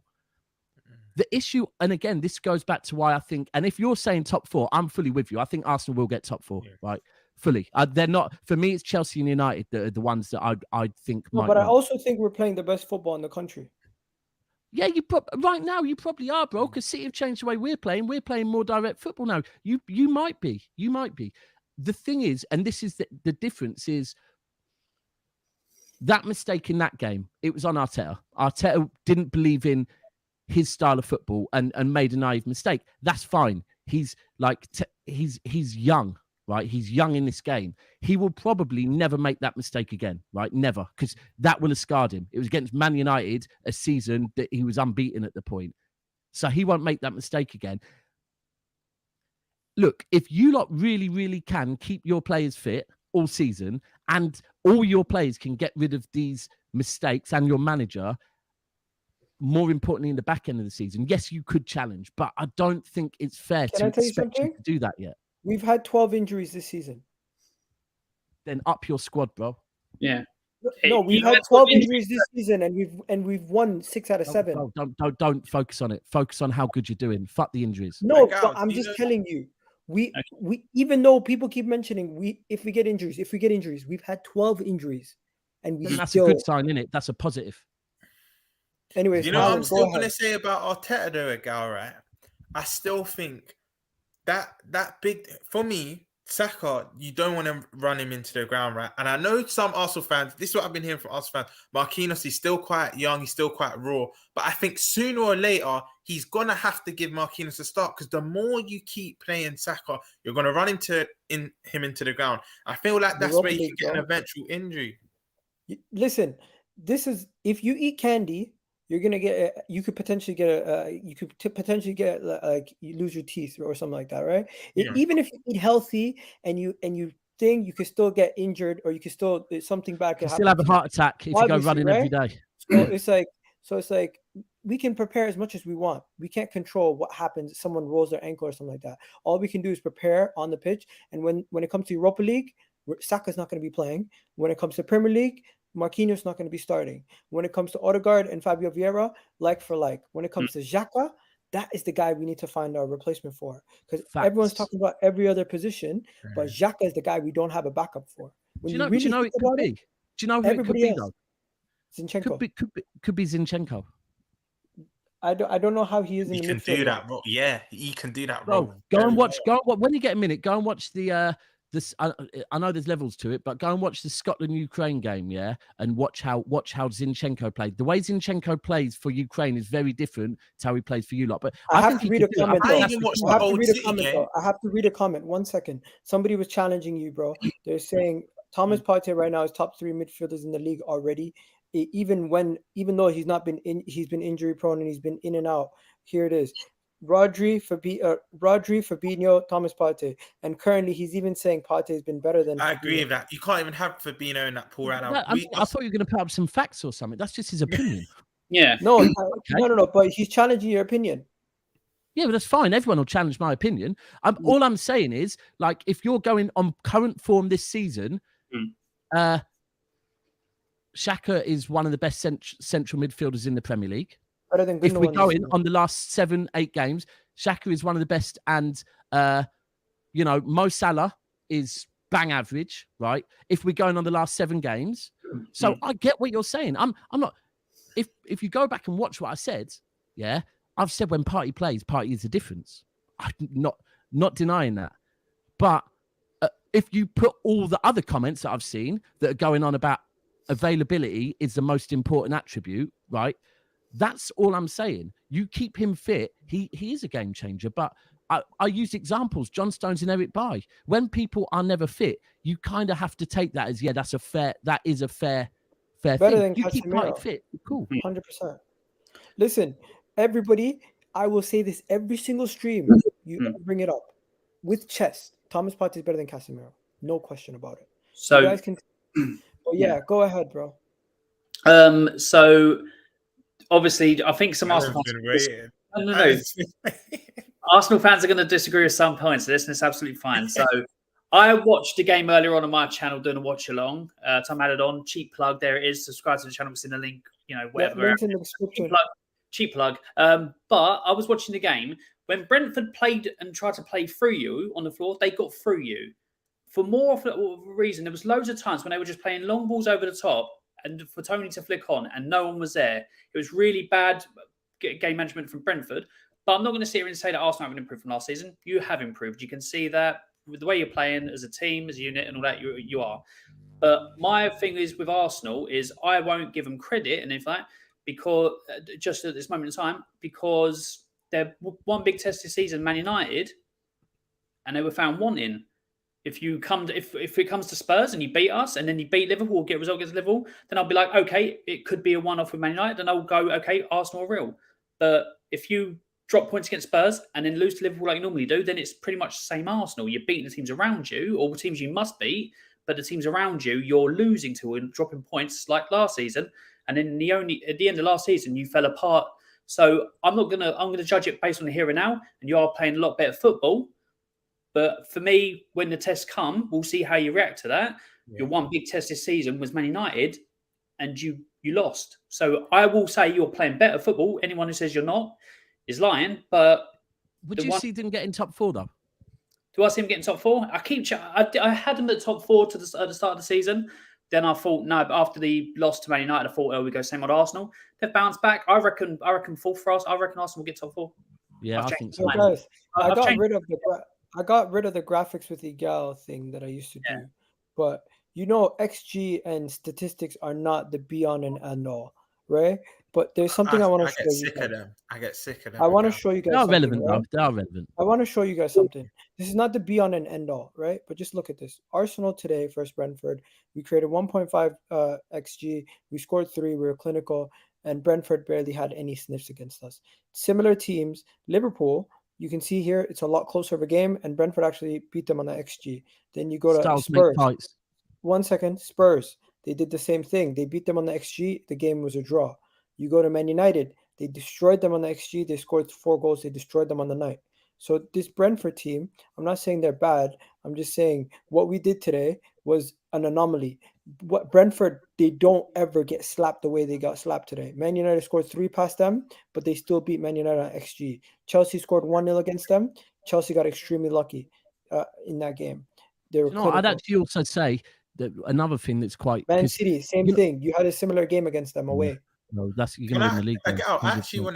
The issue, and again, this goes back to why I think, and if you're saying top 4, I'm fully with you. I think Arsenal will get top 4, right? Fully. They're not, for me, it's Chelsea and United that are the ones that I think might. But I also think we're playing the best football in the country. Yeah, right now you probably are, bro. Because City have changed the way we're playing. We're playing more direct football now. You might be. You might be. The thing is, and this is the difference is that mistake in that game. It was on Arteta. Arteta didn't believe in his style of football and made a naive mistake. That's fine. He's like he's young, right? He's young in this game. He will probably never make that mistake again, right? Never, because that will have scarred him. It was against Man United, a season that he was unbeaten at the point. So he won't make that mistake again. Look, if you lot really, really can keep your players fit all season and all your players can get rid of these mistakes and your manager, more importantly, in the back end of the season, yes, you could challenge, but I don't think it's fair to expect you to do that yet. We've had 12 injuries this season. Then up your squad, bro. Yeah. No, we've had 12 injuries this season, and we've won 6 out of 7. Don't focus on it. Focus on how good you're doing. Fuck the injuries. No, but I'm just telling you, we even though people keep mentioning if we get injuries, we've had 12 injuries, and that's a good sign, isn't it? That's a positive. Anyways, you know what I'm still going to say about Arteta though, Egal, right? I still think that big, for me, Saka, you don't want to run him into the ground, right? And I know some Arsenal fans, this is what I've been hearing from Arsenal fans, Marquinhos is still quite young, he's still quite raw, but I think sooner or later, he's going to have to give Marquinhos a start, because the more you keep playing Saka, you're going to run him into the ground. I feel like that's where you can get an eventual injury. Listen, this is, if you eat candy, you're gonna get. You could potentially get like you lose your teeth or something like that, right? Yeah. Even if you eat healthy and you think you could still get injured, or you could still something bad could happen. Still have a heart attack if you go running every day. So it's like we can prepare as much as we want. We can't control what happens if someone rolls their ankle or something like that. All we can do is prepare on the pitch. And when it comes to Europa League, Saka's not going to be playing. When it comes to Premier League, Marquinhos not going to be starting. When it comes to Odegaard and Fabio Vieira, like for like. When it comes to Xhaka, that is the guy we need to find our replacement for. Because everyone's talking about every other position, but Xhaka is the guy we don't have a backup for. Do you know who it could be? Do you know who it could be, though? Zinchenko. Could be Zinchenko. I don't know how he is in the midfield. He can do that role. Yeah, he can do that role. Go and watch. When you get a minute, go and watch the... I know there's levels to it, but go and watch the Scotland-Ukraine game, yeah, and watch how Zinchenko played. The way Zinchenko plays for Ukraine is very different to how he plays for you lot. But I have to read a comment. I have to read a comment. 1 second. Somebody was challenging you, bro. They're saying Thomas Partey right now is top 3 midfielders in the league already. Even though he's been injury prone and he's been in and out. Here it is. Rodri, Fabinho, Thomas Partey, and currently he's even saying Partey has been better than. I agree with that. You can't even have Fabinho in that pool right now. I thought you were going to put up some facts or something. That's just his opinion. Yeah. No. But he's challenging your opinion. Yeah, but that's fine. Everyone will challenge my opinion. All I'm saying is, like, if you're going on current form this season, Xhaka is one of the best central midfielders in the Premier League. If we're going on the last 7-8 games, Xhaka is one of the best, and Mo Salah is bang average, right? If we're going on the last 7 games, so I get what you're saying. I'm not. If you go back and watch what I said, yeah, I've said when Partey plays, Partey is the difference. I'm not denying that, but if you put all the other comments that I've seen that are going on about availability is the most important attribute, right? That's all I'm saying. You keep him fit, he is a game changer. But I use examples, John Stones and Eric Bailly. When people are never fit, you kind of have to take that as, that is a fair better thing. Than you keep Partey fit, cool. 100%. Listen, everybody, I will say this every single stream. You bring it up with chest. Thomas Partey is better than Casemiro, no question about it. So you guys can. Go ahead, bro. So. Obviously, I think some Arsenal fans. Arsenal fans are going to disagree with some points of this, and it's absolutely fine. So, I watched the game earlier on my channel doing a watch along. Tom had it on. Cheap plug. There it is. Subscribe to the channel. It's in the link. Whatever. Links in the description. Cheap plug. But I was watching the game when Brentford played and tried to play through you on the floor. They got through you for more of a reason. There was loads of times when they were just playing long balls over the top. And for Tony to flick on and no one was there. It was really bad game management from Brentford. But I'm not going to sit here and say that Arsenal haven't improved from last season. You have improved. You can see that with the way you're playing as a team, as a unit, and all that. You are. But my thing is with Arsenal is I won't give them credit, and in fact, because just at this moment in time, because they're one big test this season, Man United, and they were found wanting. If it comes to Spurs and you beat us, and then you beat Liverpool, or get a result against Liverpool, then I'll be like, okay, it could be a one-off with Man United, and I'll go, okay, Arsenal are real. But if you drop points against Spurs and then lose to Liverpool like you normally do, then it's pretty much the same Arsenal. You're beating the teams around you, or the teams you must beat, but the teams around you, you're losing to and dropping points like last season. And then at the end of last season, you fell apart. So I'm gonna judge it based on the here and now, and you are playing a lot better football. But for me, when the tests come, we'll see how you react to that. Yeah. Your one big test this season was Man United, and you lost. So I will say you're playing better football. Anyone who says you're not is lying. But would you see them getting top 4 though? Do I see them getting top 4? I had them at top 4 at the start of the season. Then I thought, no, but after the loss to Man United, I thought, oh, we go same old Arsenal. They've bounced back. I reckon 4th for us. I reckon Arsenal will get top 4. Yeah, I think so. Guys, I got rid of the graphics with Egal thing that I used to do. But XG and statistics are not the be-on and end-all, right? But there's something I want to show you guys. I get sick of them. I want to show you guys They are something, relevant, right? They are relevant. I want to show you guys something. This is not the be-on and end-all, right? But just look at this. Arsenal today versus Brentford. We created 1.5 XG. We scored 3. We were clinical. And Brentford barely had any sniffs against us. Similar teams. Liverpool, you can see here, it's a lot closer of a game. And Brentford actually beat them on the XG. Then you go to Spurs. 1 second. Spurs. They did the same thing. They beat them on the XG. The game was a draw. You go to Man United, they destroyed them on the XG. They scored 4 goals. They destroyed them on the night. So this Brentford team, I'm not saying they're bad. I'm just saying what we did today was an anomaly. What Brentford, they don't ever get slapped the way they got slapped today. Man United scored 3 past them, but they still beat Man United on XG. Chelsea scored 1-0 against them. Chelsea got extremely lucky in that game. They were I'd actually also say that another thing that's quite... Man City, same thing. You had a similar game against them away. No, you're going to win the league. I actually want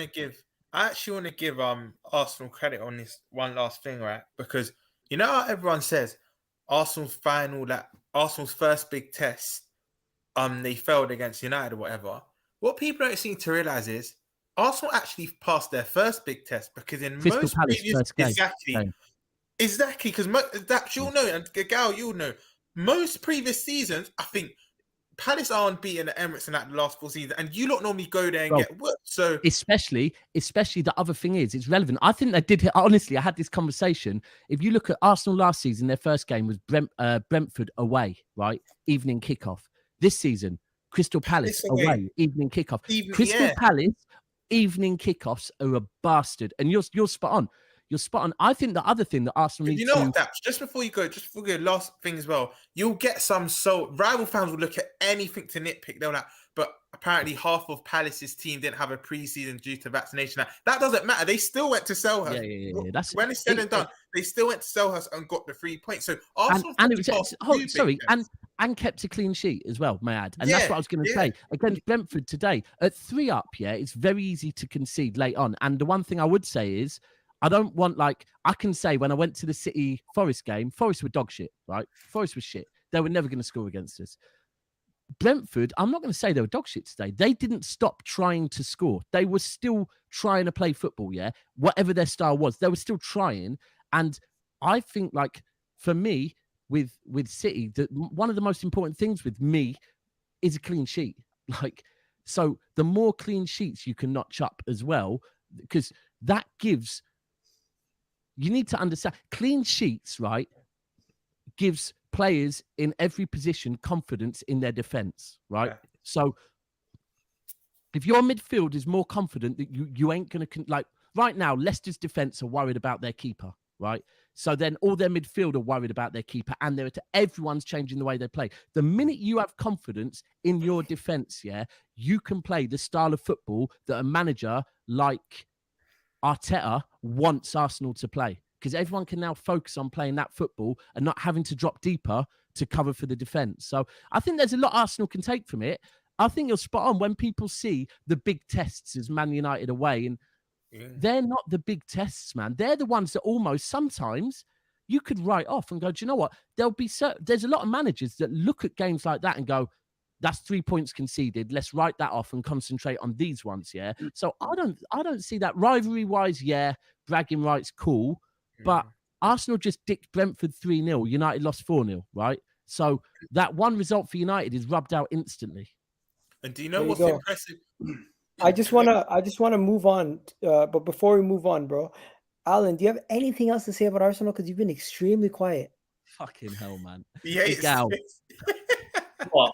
to give Arsenal credit on this one last thing, right? Because you know how everyone says Arsenal's first big test, they failed against United or whatever. What people don't seem to realize is Arsenal actually passed their first big test, because in most previous exactly because that you'll know, and Egal, you'll know, most previous seasons, I think Palace are unbeaten at Emirates in that last 4 seasons, and you lot normally go there and get whooped. So especially the other thing is, it's relevant. I think they did. Honestly, I had this conversation. If you look at Arsenal last season, their first game was Brentford away, right? Evening kickoff. This season, Crystal Palace away, evening kickoff. Crystal Palace evening kickoffs are a bastard, and you're spot on. You're spot on. I think the other thing that Arsenal needs to... just before you go, last thing as well, you'll get rival fans will look at anything to nitpick. They're like, but apparently half of Palace's team didn't have a pre-season due to vaccination. That doesn't matter. They still went to Selhurst. Yeah. That's when it's said and done. They still went to Selhurst and got the 3 points. So Arsenal and kept a clean sheet as well, may I add. And that's what I was going to say. Against Brentford today, at 3 up, it's very easy to concede late on. And the one thing I would say is, I don't want, I can say when I went to the City Forest game, Forest were dog shit, right? Forest was shit. They were never going to score against us. Brentford, I'm not going to say they were dog shit today. They didn't stop trying to score. They were still trying to play football, whatever their style was. They were still trying. And I think, for me, with City, one of the most important things with me is a clean sheet. So the more clean sheets you can notch up as well, because that gives... You need to understand, clean sheets, right, gives players in every position confidence in their defense, right? Yeah. So if your midfield is more confident that you ain't going to... right now, Leicester's defense are worried about their keeper, right? So then all their midfield are worried about their keeper, and everyone's changing the way they play. The minute you have confidence in your defense, you can play the style of football that a manager like Arteta wants Arsenal to play, because everyone can now focus on playing that football and not having to drop deeper to cover for the defense. So I think there's a lot Arsenal can take from it. I think you're spot on when people see the big tests as Man United away, and they're not the big tests, man. They're the ones that almost sometimes you could write off and go, do you know what? There's a lot of managers that look at games like that and go, that's 3 points conceded. Let's write that off and concentrate on these ones. Yeah. So I don't see that rivalry wise. Yeah. Bragging rights, cool. But Arsenal just dicked Brentford 3-0. United lost 4-0, right? So that one result for United is rubbed out instantly. And do you know what's impressive? I just wanna move on. But before we move on, bro, Alan, do you have anything else to say about Arsenal? Because you've been extremely quiet. Fucking hell, man. Yeah, Egal. What?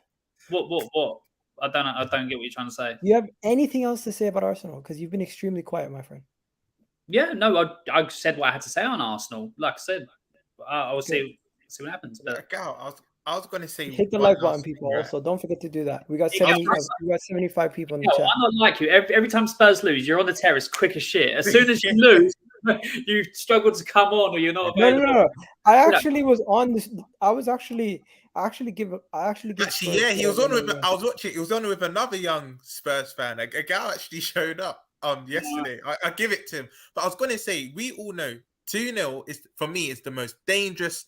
I don't get what you're trying to say. Do you have anything else to say about Arsenal? Because you've been extremely quiet, my friend. Yeah, no, I said what I had to say on Arsenal. Like I said, I will see what happens. But I was going to say, hit the like button, people. Right. Also, don't forget to do that. We got 75 people in the chat. I'm not like you. Every time Spurs lose, you're on the terrace quick as shit. As soon as you lose, you struggle to come on, or you're not available. No. I actually was on this. I actually give. Yeah, he was on with. I was watching. He was on with another young Spurs fan. A guy actually showed up yesterday. I give it to him. But I was going to say, we all know 2-0 is, for me, is the most dangerous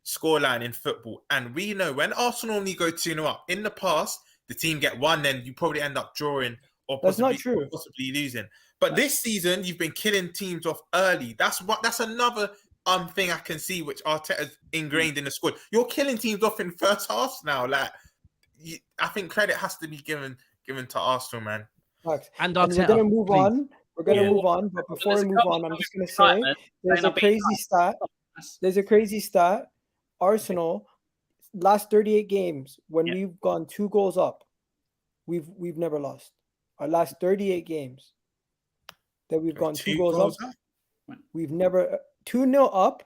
scoreline in football. And we know when Arsenal only go 2-0 up, in the past, the team get one, then you probably end up drawing or possibly losing. But this season, you've been killing teams off early. That's another thing I can see which Arteta's ingrained in the squad. You're killing teams off in first halves now. Like, I think credit has to be given to Arsenal, man. And we're gonna move on. We're gonna move on, but before we move on, I'm just gonna say there's a crazy stat. Arsenal last 38 games when we've gone 2 goals up, we've never lost. Our last 38 games that we've gone 2 goals up, we've never 2-0 up.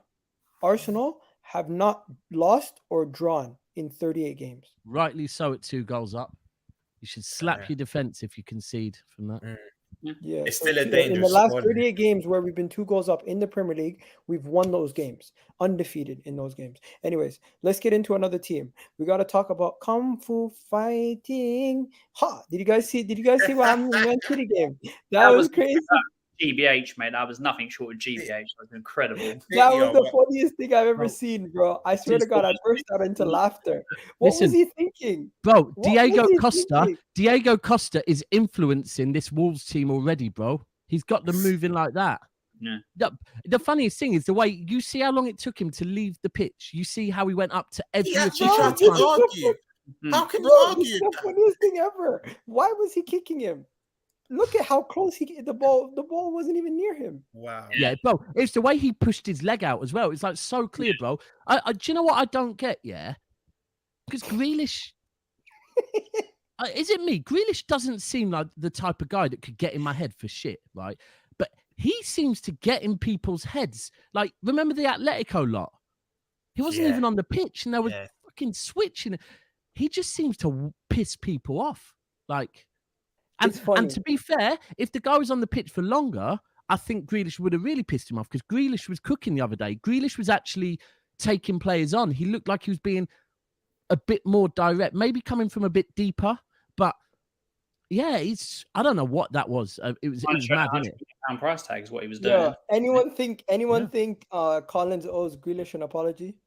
Arsenal have not lost or drawn in 38 games. Rightly so at 2 goals up. You should slap your defense if you concede from that. Yeah, it's still a dangerous. In the last 38 games where we've been 2 goals up in the Premier League, we've won those games, undefeated in those games. Anyways, let's get into another team. We got to talk about Kung Fu fighting. Ha! Did you guys see what happened in the Man City game? That was crazy. GBH, mate. That was nothing short of GBH. That was incredible. That was the funniest thing I've ever seen, bro. I swear to God, I burst out into laughter. What was he thinking? Bro, Diego Costa is influencing this Wolves team already, bro. He's got them moving like that. Yeah. The funniest thing is the way you see how long it took him to leave the pitch. You see how he went up to every official time. How can you argue? It's the funniest thing ever. Why was he kicking him? Look at how close the ball wasn't even near him. Wow. Yeah, bro. It's the way he pushed his leg out as well. It's like so clear, bro. Do you know what I don't get? Yeah, because Grealish. Is it me? Grealish doesn't seem like the type of guy that could get in my head for shit, right? But he seems to get in people's heads. Like, remember the Atletico lot? He wasn't even on the pitch, and they were fucking switching. He just seems to piss people off. Like. And to be fair, if the guy was on the pitch for longer, I think Grealish would have really pissed him off because Grealish was cooking the other day. Grealish was actually taking players on. He looked like he was being a bit more direct, maybe coming from a bit deeper. But yeah, I don't know what that was. It was mad, isn't it? Pound price tag is what he was doing. Yeah. Anyone think Collins owes Grealish an apology?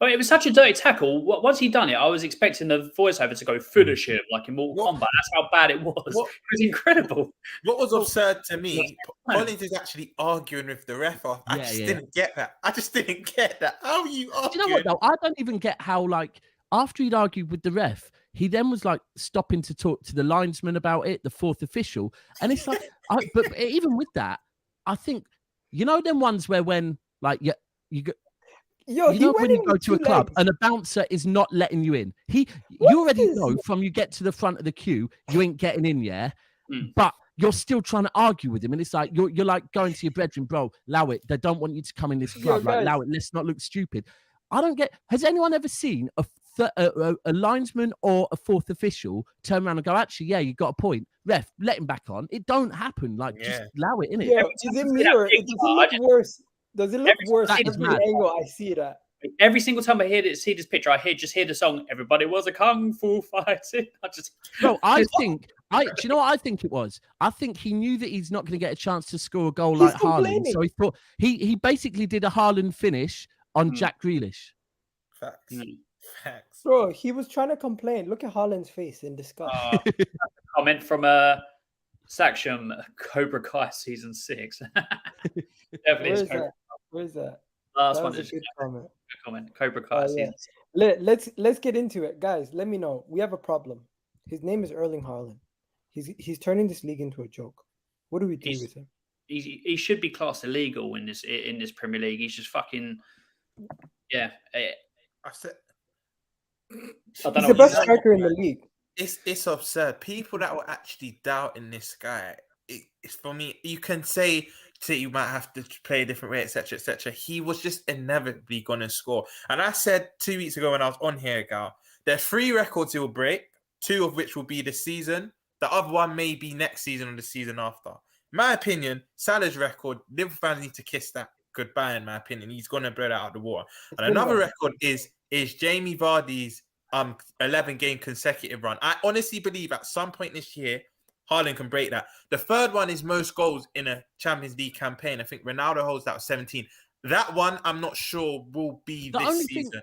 Well, it was such a dirty tackle. Once he done it, I was expecting the voiceover to go finish him like in Mortal Kombat. That's how bad it was. It was incredible. What was absurd to me, Collins is actually arguing with the ref. I just didn't get that. How are you arguing? Do you know what, though? I don't even get how, like, after he'd argued with the ref, he then was, like, stopping to talk to the linesman about it, the 4th official. And it's like, but even with that, I think, you know them ones where when, like, you go... you know when you go to a club and a bouncer is not letting you in. You already know from you get to the front of the queue, you ain't getting in, but you're still trying to argue with him. And it's like, you're like going to your brethren, bro, allow it. They don't want you to come in this club. Like, allow it. Let's not look stupid. I don't get, has anyone ever seen a linesman or a 4th official turn around and go, actually, you got a point. Ref, let him back on. It don't happen. Like, just allow it, innit? Yeah, does it look worse? Does it look worse every angle I see it at? Every single time I see this picture, I just hear the song. Everybody was a kung fu fighting. No, do you know what I think it was? I think he knew that he's not going to get a chance to score a goal like Haaland. So he thought he basically did a Haaland finish on Jack Grealish. Facts. Facts. Bro, he was trying to complain. Look at Haaland's face in disgust. Comment from Saksham, Cobra Kai season 6. Definitely. Where is that? Last that one was is a good comment. Cobra Kai season 6. Let's get into it, guys. Let me know. We have a problem. His name is Erling Haaland. He's turning this league into a joke. What do we do with him? He should be classed illegal in this Premier League. He's just fucking I said, he's the best striker in the league. It's absurd. People that were actually doubting this guy, it's for me. You can say you might have to play a different way, etc., etc. He was just inevitably going to score. And I said 2 weeks ago when I was on here, Gal, there are 3 records he will break, 2 of which will be this season. The other one may be next season or the season after. In my opinion, Salah's record, Liverpool fans need to kiss that goodbye. In my opinion, he's going to blow that out of the water. And another record is Jamie Vardy's 11-game consecutive run. I honestly believe at some point this year, Haaland can break that. The third one is most goals in a Champions League campaign. I think Ronaldo holds that with 17. That one, I'm not sure will be this season.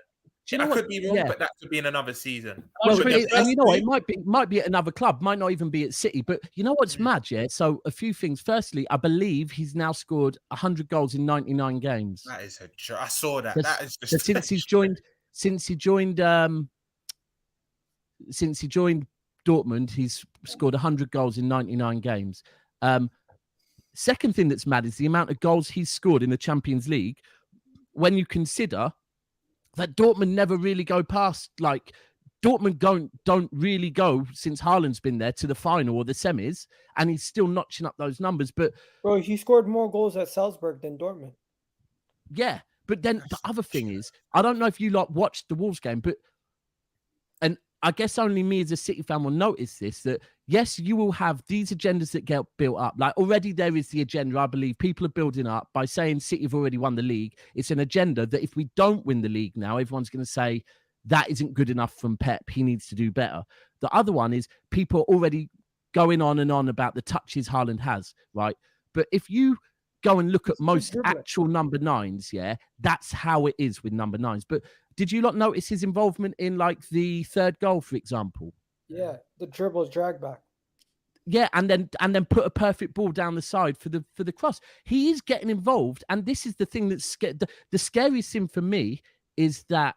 I could be wrong, but that could be in another season. Well, and you know, it might be at another club, might not even be at City. But you know what's mad, yeah? So a few things. Firstly, I believe he's now scored 100 goals in 99 games. That is a joke. I saw that. That is just since he joined Dortmund, he's scored 100 goals in 99 games. Second thing that's mad is the amount of goals he's scored in the Champions League. When you consider that Dortmund never really go past, like Dortmund don't really go since Haaland's been there to the final or the semis, and he's still notching up those numbers. But bro, he scored more goals at Salzburg than Dortmund. Yeah, but then the other thing is, I don't know if you watched the Wolves game, and I guess only me as a City fan will notice this, that yes, you will have these agendas that get built up. Like already there is the agenda, I believe people are building up by saying City have already won the league. It's an agenda that if we don't win the league now, everyone's going to say that isn't good enough from Pep. He needs to do better. The other one is people are already going on and on about the touches Haaland has, right? But if you go and look at most actual number 9s, yeah, that's how it is with number 9s. But did you not notice his involvement in like the third goal, for example? Yeah, the dribbles, drag back. Yeah, and then put a perfect ball down the side for the cross. He is getting involved, and this is the thing that's the scariest thing for me is that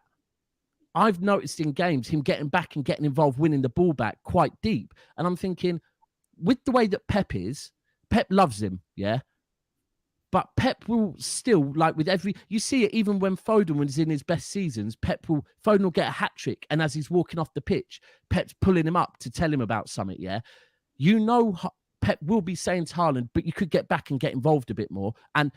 I've noticed in games him getting back and getting involved, winning the ball back quite deep. And I'm thinking, with the way that Pep is, Pep loves him, yeah. But Pep will still, like with you see it even when Foden was in his best seasons, Foden will get a hat-trick, and as he's walking off the pitch, Pep's pulling him up to tell him about something, yeah? You know Pep will be saying to Haaland, but you could get back and get involved a bit more. And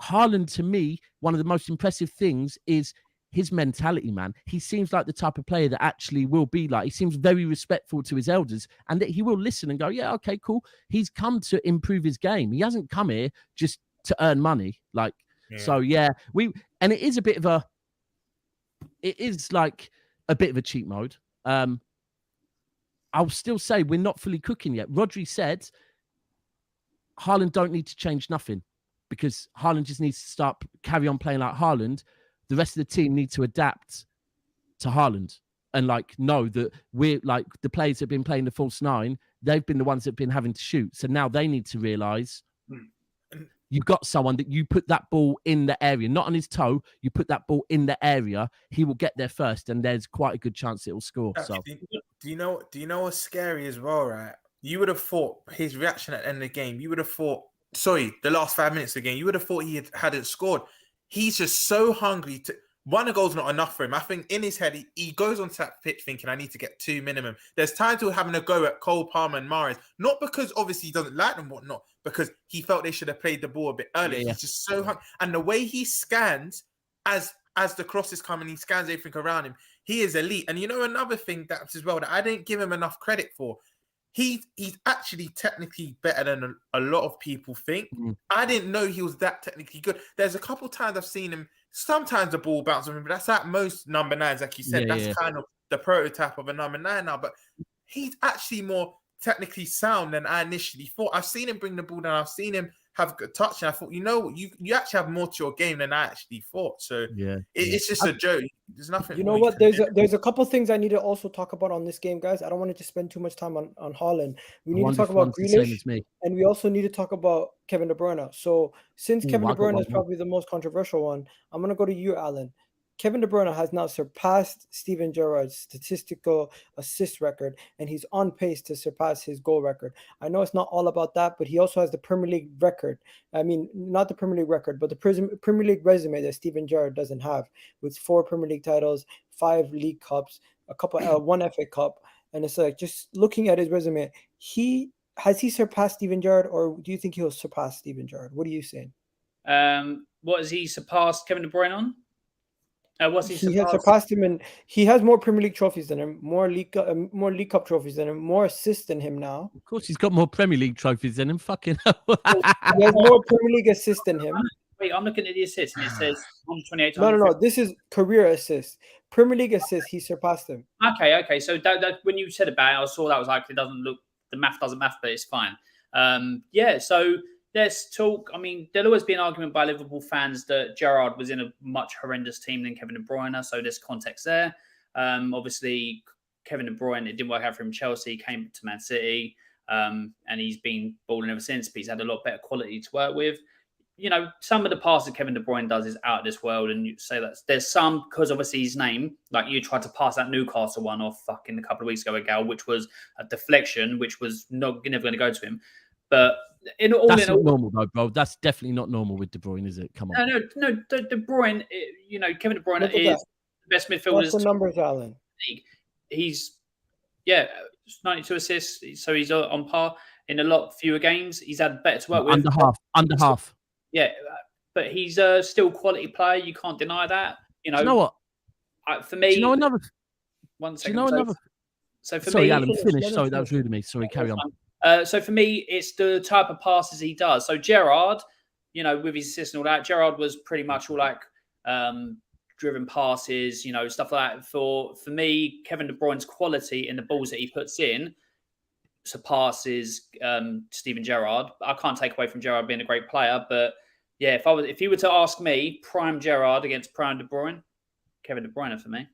Haaland, to me, one of the most impressive things is his mentality, man. He seems like the type of player that actually will be like, he seems very respectful to his elders, and that he will listen and go, yeah, okay, cool. He's come to improve his game. He hasn't come here just to earn money. Like, so yeah, and it is like a bit of a cheat mode. I'll still say we're not fully cooking yet. Rodri said Haaland don't need to change nothing because Haaland just needs to carry on playing like Haaland. The rest of the team need to adapt to Haaland and like know that we're like the players that have been playing the false 9. They've been the ones that have been having to shoot. So now they need to realise you've got someone that you put that ball in the area, not on his toe. You put that ball in the area, he will get there first, and there's quite a good chance it will score. So, do you know what's scary as well, right? You would have thought his reaction at the end of the game. You would have thought, the last 5 minutes of the game. You would have thought he hadn't scored. He's just so hungry to. One goal's not enough for him. I think in his head, he goes onto that pitch thinking, I need to get 2 minimum. There's times to having a go at Cole, Palmer, and Mahrez. Not because obviously he doesn't like them, whatnot, because he felt they should have played the ball a bit earlier. Yeah. He's just so hungry. And the way he scans as the crosses come and he scans everything around him, he is elite. And you know another thing that's as well that I didn't give him enough credit for. he's actually technically better than a lot of people think. I didn't know he was that technically good. There's a couple times I've seen him. Sometimes the ball bounces on him, but that's at most number 9s, like you said. That's kind of the prototype of a number 9 now. But he's actually more technically sound than I initially thought. I've seen him bring the ball down. I've seen him have good touch, and I thought, you actually have more to your game than I actually thought. So it's just a joke. There's nothing. You know what? There's a couple things I need to also talk about on this game, guys. I don't want to just spend too much time on Haaland. We need to talk about Grealish, and we also need to talk about Kevin De Bruyne. So since Kevin De Bruyne is probably the most controversial one, I'm gonna go to you, Alan. Kevin De Bruyne has now surpassed Steven Gerrard's statistical assist record, and he's on pace to surpass his goal record. I know it's not all about that, but he also has the Premier League record. I mean, not the Premier League record, but the Premier League resume that Steven Gerrard doesn't have, with 4 Premier League titles, 5 League Cups, a couple, 1 FA Cup, and it's like, just looking at his resume, has he surpassed Steven Gerrard, or do you think he'll surpass Steven Gerrard? What are you saying? What has he surpassed Kevin De Bruyne on? He has surpassed him, and he has more Premier League trophies than him, more League Cup trophies than him, more assists than him now. Of course, he's got more Premier League trophies than him. Fucking hell. He has more Premier League assists than him. Wait, I'm looking at the assists, and it says 128. No. This is career assists. Premier League assists, he surpassed him. Okay. So that when you said about it, I saw that was like, it doesn't look, the math doesn't math, but it's fine. So let's talk. I mean, there'll always be an argument by Liverpool fans that Gerrard was in a much horrendous team than Kevin De Bruyne. So there's context there. Obviously, Kevin De Bruyne, it didn't work out for him. Chelsea, came to Man City, and he's been balling ever since. But he's had a lot better quality to work with. You know, some of the passes Kevin De Bruyne does is out of this world, and you say that there's some, because obviously his name, like you tried to pass that Newcastle one off fucking a couple of weeks ago, Egal, which was a deflection, which was never going to go to him. But that's not normal, though, bro. That's definitely not normal with De Bruyne, is it? Come on. No. De Bruyne, Kevin De Bruyne is the best midfielder. What's the numbers, Alan? He's 92 assists, so he's on par in a lot fewer games. He's had better to work with. Under half. Yeah, but he's still quality player. You can't deny that. Do you know what? For me, do you know another? 1 second. Do you know another? So for Sorry, me, Alan, finish. Sorry, that was rude of me. Sorry, carry on. So for me, it's the type of passes he does. So Gerrard, with his assist and all that, Gerrard was pretty much all like driven passes, stuff like that. For me, Kevin De Bruyne's quality in the balls that he puts in surpasses Steven Gerrard. I can't take away from Gerrard being a great player, but yeah, if you were to ask me, prime Gerrard against prime De Bruyne, Kevin De Bruyne for me.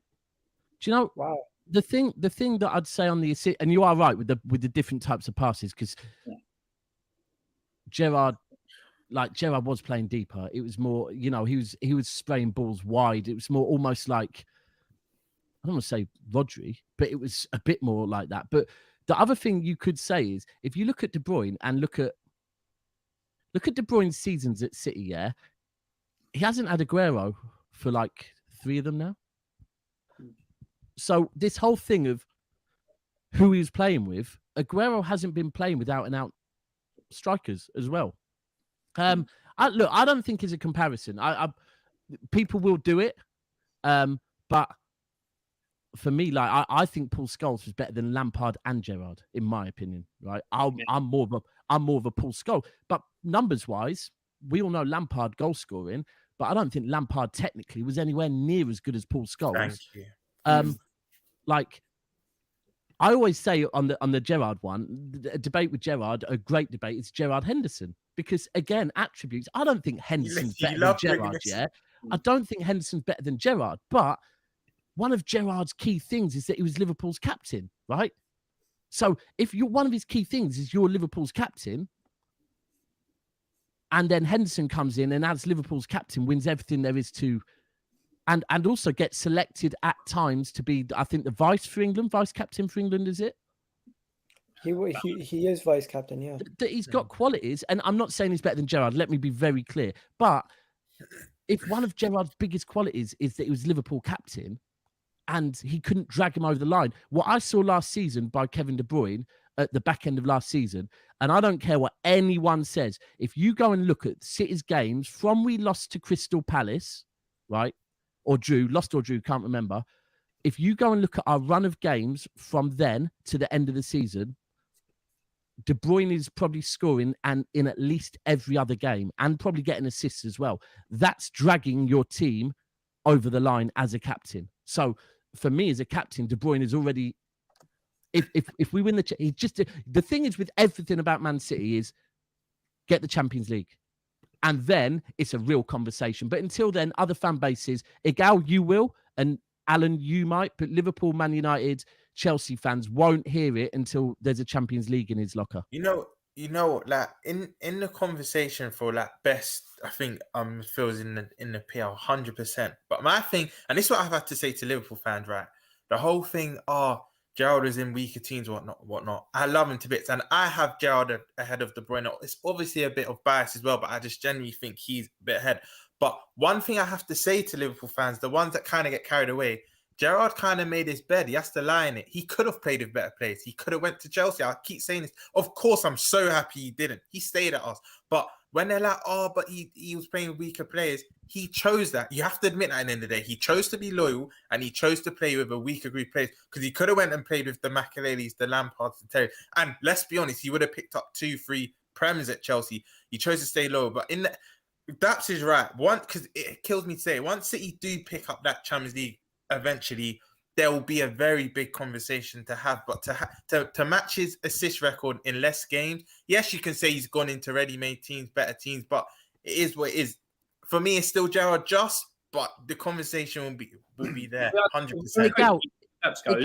Do you know? Wow. The thing that I'd say on the assist, and you are right with the different types of passes, because Gerrard was playing deeper. It was more, he was spraying balls wide. It was more almost like, I don't want to say Rodri, but it was a bit more like that. But the other thing you could say is, if you look at De Bruyne and look at De Bruyne's seasons at City, yeah, he hasn't had Aguero for like 3 of them now. So this whole thing of who he was playing with, Aguero hasn't been playing without and out strikers as well. I don't think it's a comparison. People will do it, but for me, like I think Paul Scholes was better than Lampard and Gerrard, in my opinion. Right? I'm more of a Paul Scholes, but numbers wise, we all know Lampard goal scoring, but I don't think Lampard technically was anywhere near as good as Paul Scholes. Thank you. Like I always say on the Gerrard one, a debate with Gerrard, a great debate, is Gerrard Henderson, because again, attributes. I don't think Henderson's better than Gerrard. Yeah, I don't think Henderson's better than Gerrard, but one of Gerrard's key things is that he was Liverpool's captain, right? So if one of his key things is you're Liverpool's captain, and then Henderson comes in and as Liverpool's captain wins everything there is to. And also gets selected at times to be, I think, the vice captain for England, is it? He is vice captain, yeah. He's got qualities, and I'm not saying he's better than Gerrard. Let me be very clear. But if one of Gerrard's biggest qualities is that he was Liverpool captain, and he couldn't drag him over the line, what I saw last season by Kevin De Bruyne at the back end of last season, and I don't care what anyone says, if you go and look at City's games from we lost to Crystal Palace, right? Or drew, can't remember. If you go and look at our run of games from then to the end of the season, De Bruyne is probably scoring and in at least every other game and probably getting assists as well. That's dragging your team over the line as a captain. So for me as a captain, De Bruyne is already, if we win the thing is with everything about Man City is get the Champions League. And then it's a real conversation. But until then, other fan bases, Egal, you will, and Alan, you might, but Liverpool, Man United, Chelsea fans won't hear it until there's a Champions League in his locker. You know, like in the conversation for like best, I think Phil's in the PL 100%. But my thing, and this is what I've had to say to Liverpool fans, right? The whole thing, Gerrard is in weaker teams, whatnot. I love him to bits, and I have Gerrard ahead of De Bruyne. It's obviously a bit of bias as well, but I just genuinely think he's a bit ahead. But one thing I have to say to Liverpool fans, the ones that kind of get carried away, Gerrard kind of made his bed. He has to lie in it. He could have played with better players. He could have went to Chelsea. I keep saying this. Of course, I'm so happy he didn't. He stayed at us. But when they're like, but he was playing with weaker players, he chose that. You have to admit that at the end of the day. He chose to be loyal and he chose to play with a weaker group of players because he could have went and played with the Makelele's, the Lampards, the Terry. And let's be honest, he would have picked up 2-3 Prems at Chelsea. He chose to stay low. But Daps is right. Because it kills me to say, once City do pick up that Champions League eventually, there will be a very big conversation to have. But to match his assist record in less games, yes, you can say he's gone into ready-made teams, better teams, but it is what it is. For me, it's still Gerrard but the conversation will be there 100%.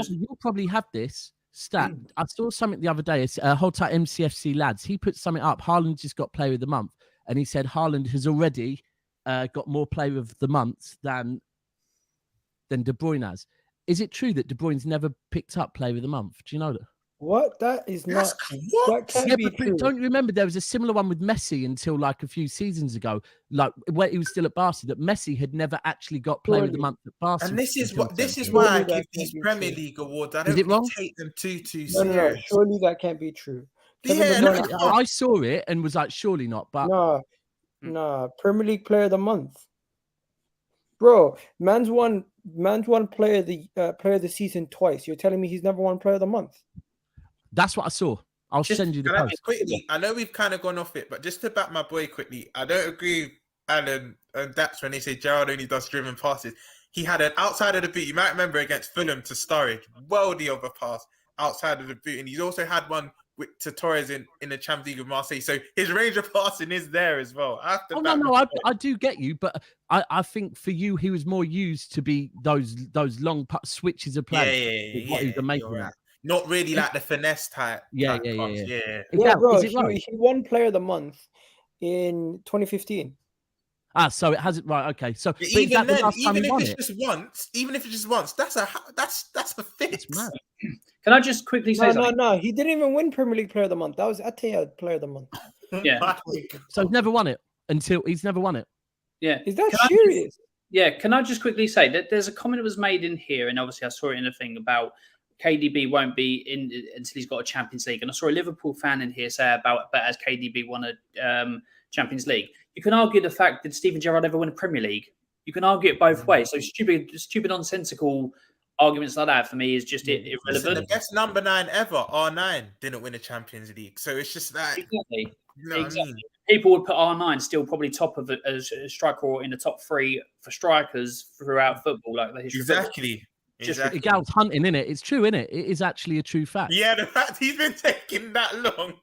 You'll probably have this stat. I saw something the other day. It's hold tight MCFC lads. He put something up. Haaland just got Player of the Month, and he said Haaland has already got more Player of the Month than De Bruyne has. Is it true that De Bruyne's never picked up Player of the Month? Do you know that? What? That is not. That can't be true. Don't you remember there was a similar one with Messi until like a few seasons ago, like where he was still at Barca, that Messi had never actually got Player of the Month at Barca. And this is why I give these Premier League awards. I don't really take them too serious. No, surely that can't be true. I saw it and was like, surely not. But no, Premier League Player of the Month, bro. Man's won Player of the Season twice. You're telling me he's never won Player of the Month? That's what I saw. I'll send you the post. Quickly, I know we've kind of gone off it, but just to back my boy quickly, I don't agree with Alan and Daps when they say Gerrard only does driven passes. He had an outside of the boot. You might remember against Fulham to Sturridge, worldy of a pass outside of the boot, and he's also had one to Torres in the Champions League with Marseille. So his range of passing is there as well. I do get you, but I think for you he was more used to be those long switches of play. What he was amazing at. Not really like the finesse type. Yeah, bro. He won Player of the Month in 2015. So it hasn't right. Okay, so even if it's just once, that's a fix. It's mad. Can I just quickly say something? No. He didn't even win Premier League Player of the Month. That was Atiyah Player of the Month. Yeah. So he's never won it he's never won it. Yeah. Is that serious? Can I just quickly say that there's a comment that was made in here, and obviously I saw it in a thing about KDB won't be in until he's got a Champions League. And I saw a Liverpool fan in here say but as KDB won a Champions League. You can argue the fact that Steven Gerrard ever won a Premier League. You can argue it both ways. So stupid, nonsensical arguments like that for me is just irrelevant. Listen, the best number 9 ever, R9, didn't win a Champions League. So it's just that. Exactly. You know what I mean? People would put R9 still probably top of a striker or in the top 3 for strikers throughout football. Like the history exactly. Exactly. Egal's hunting, innit? It's true, innit? It is actually a true fact. Yeah, the fact he's been taking that long.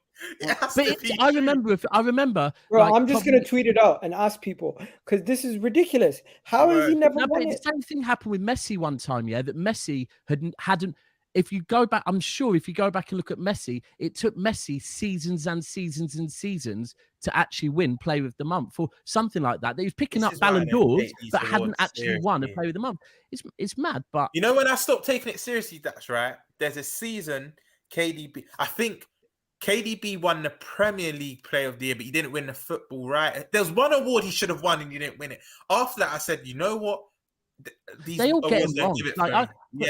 I remember. Bro, I'm just going to tweet it out and ask people because this is ridiculous. How has he never won it? The same thing happened with Messi one time, that Messi hadn't. If you go back, I'm sure if you go back and look at Messi, it took Messi seasons and seasons and seasons to actually win Player of the Month or something like that. He was picking up Ballon d'Ors, but hadn't actually won a Player of the Month. It's mad, but you know when I stopped taking it seriously, that's right. There's a season KDB. I think KDB won the Premier League Player of the Year, but he didn't win the football. Right? There was one award he should have won, and he didn't win it. After that, I said, you know what? They all get it wrong.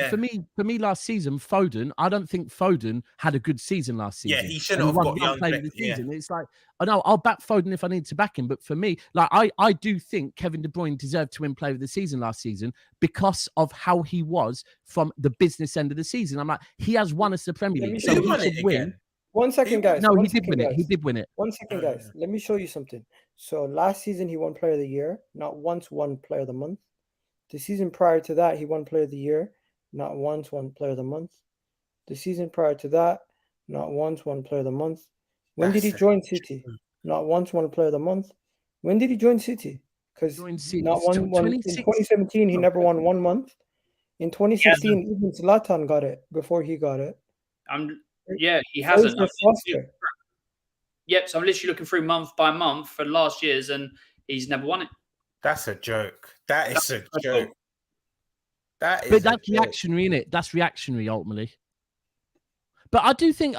For me, last season, Foden. I don't think Foden had a good season last season. Yeah, he shouldn't have got young Player of the season. It's like I know I'll back Foden if I need to back him, but for me, I do think Kevin De Bruyne deserved to win Player of the Season last season because of how he was from the business end of the season. I'm like, he has won us the Premier League, so he should win. 1 second, guys. No, One he did second, win it. guys. He did win it. 1 second, Oh, guys. yeah. Let me show you something. So last season he won Player of the Year, not once won Player of the Month. The season prior to that he won Player of the Year, not once won Player of the Month. The season prior to that, not once won Player of the Month. When did he That's join City? Not once won Player of the Month. When did he join City? Because Joined City. not one. In 2017 he never won 1 month. In 2016 even Zlatan got it before he got it. He hasn't. Fraser Foster. Yep, so I'm literally looking through month by month for last year's, and he's never won it. That's a joke. That is a joke. That is. But that's reactionary, innit? That's reactionary ultimately. But I do think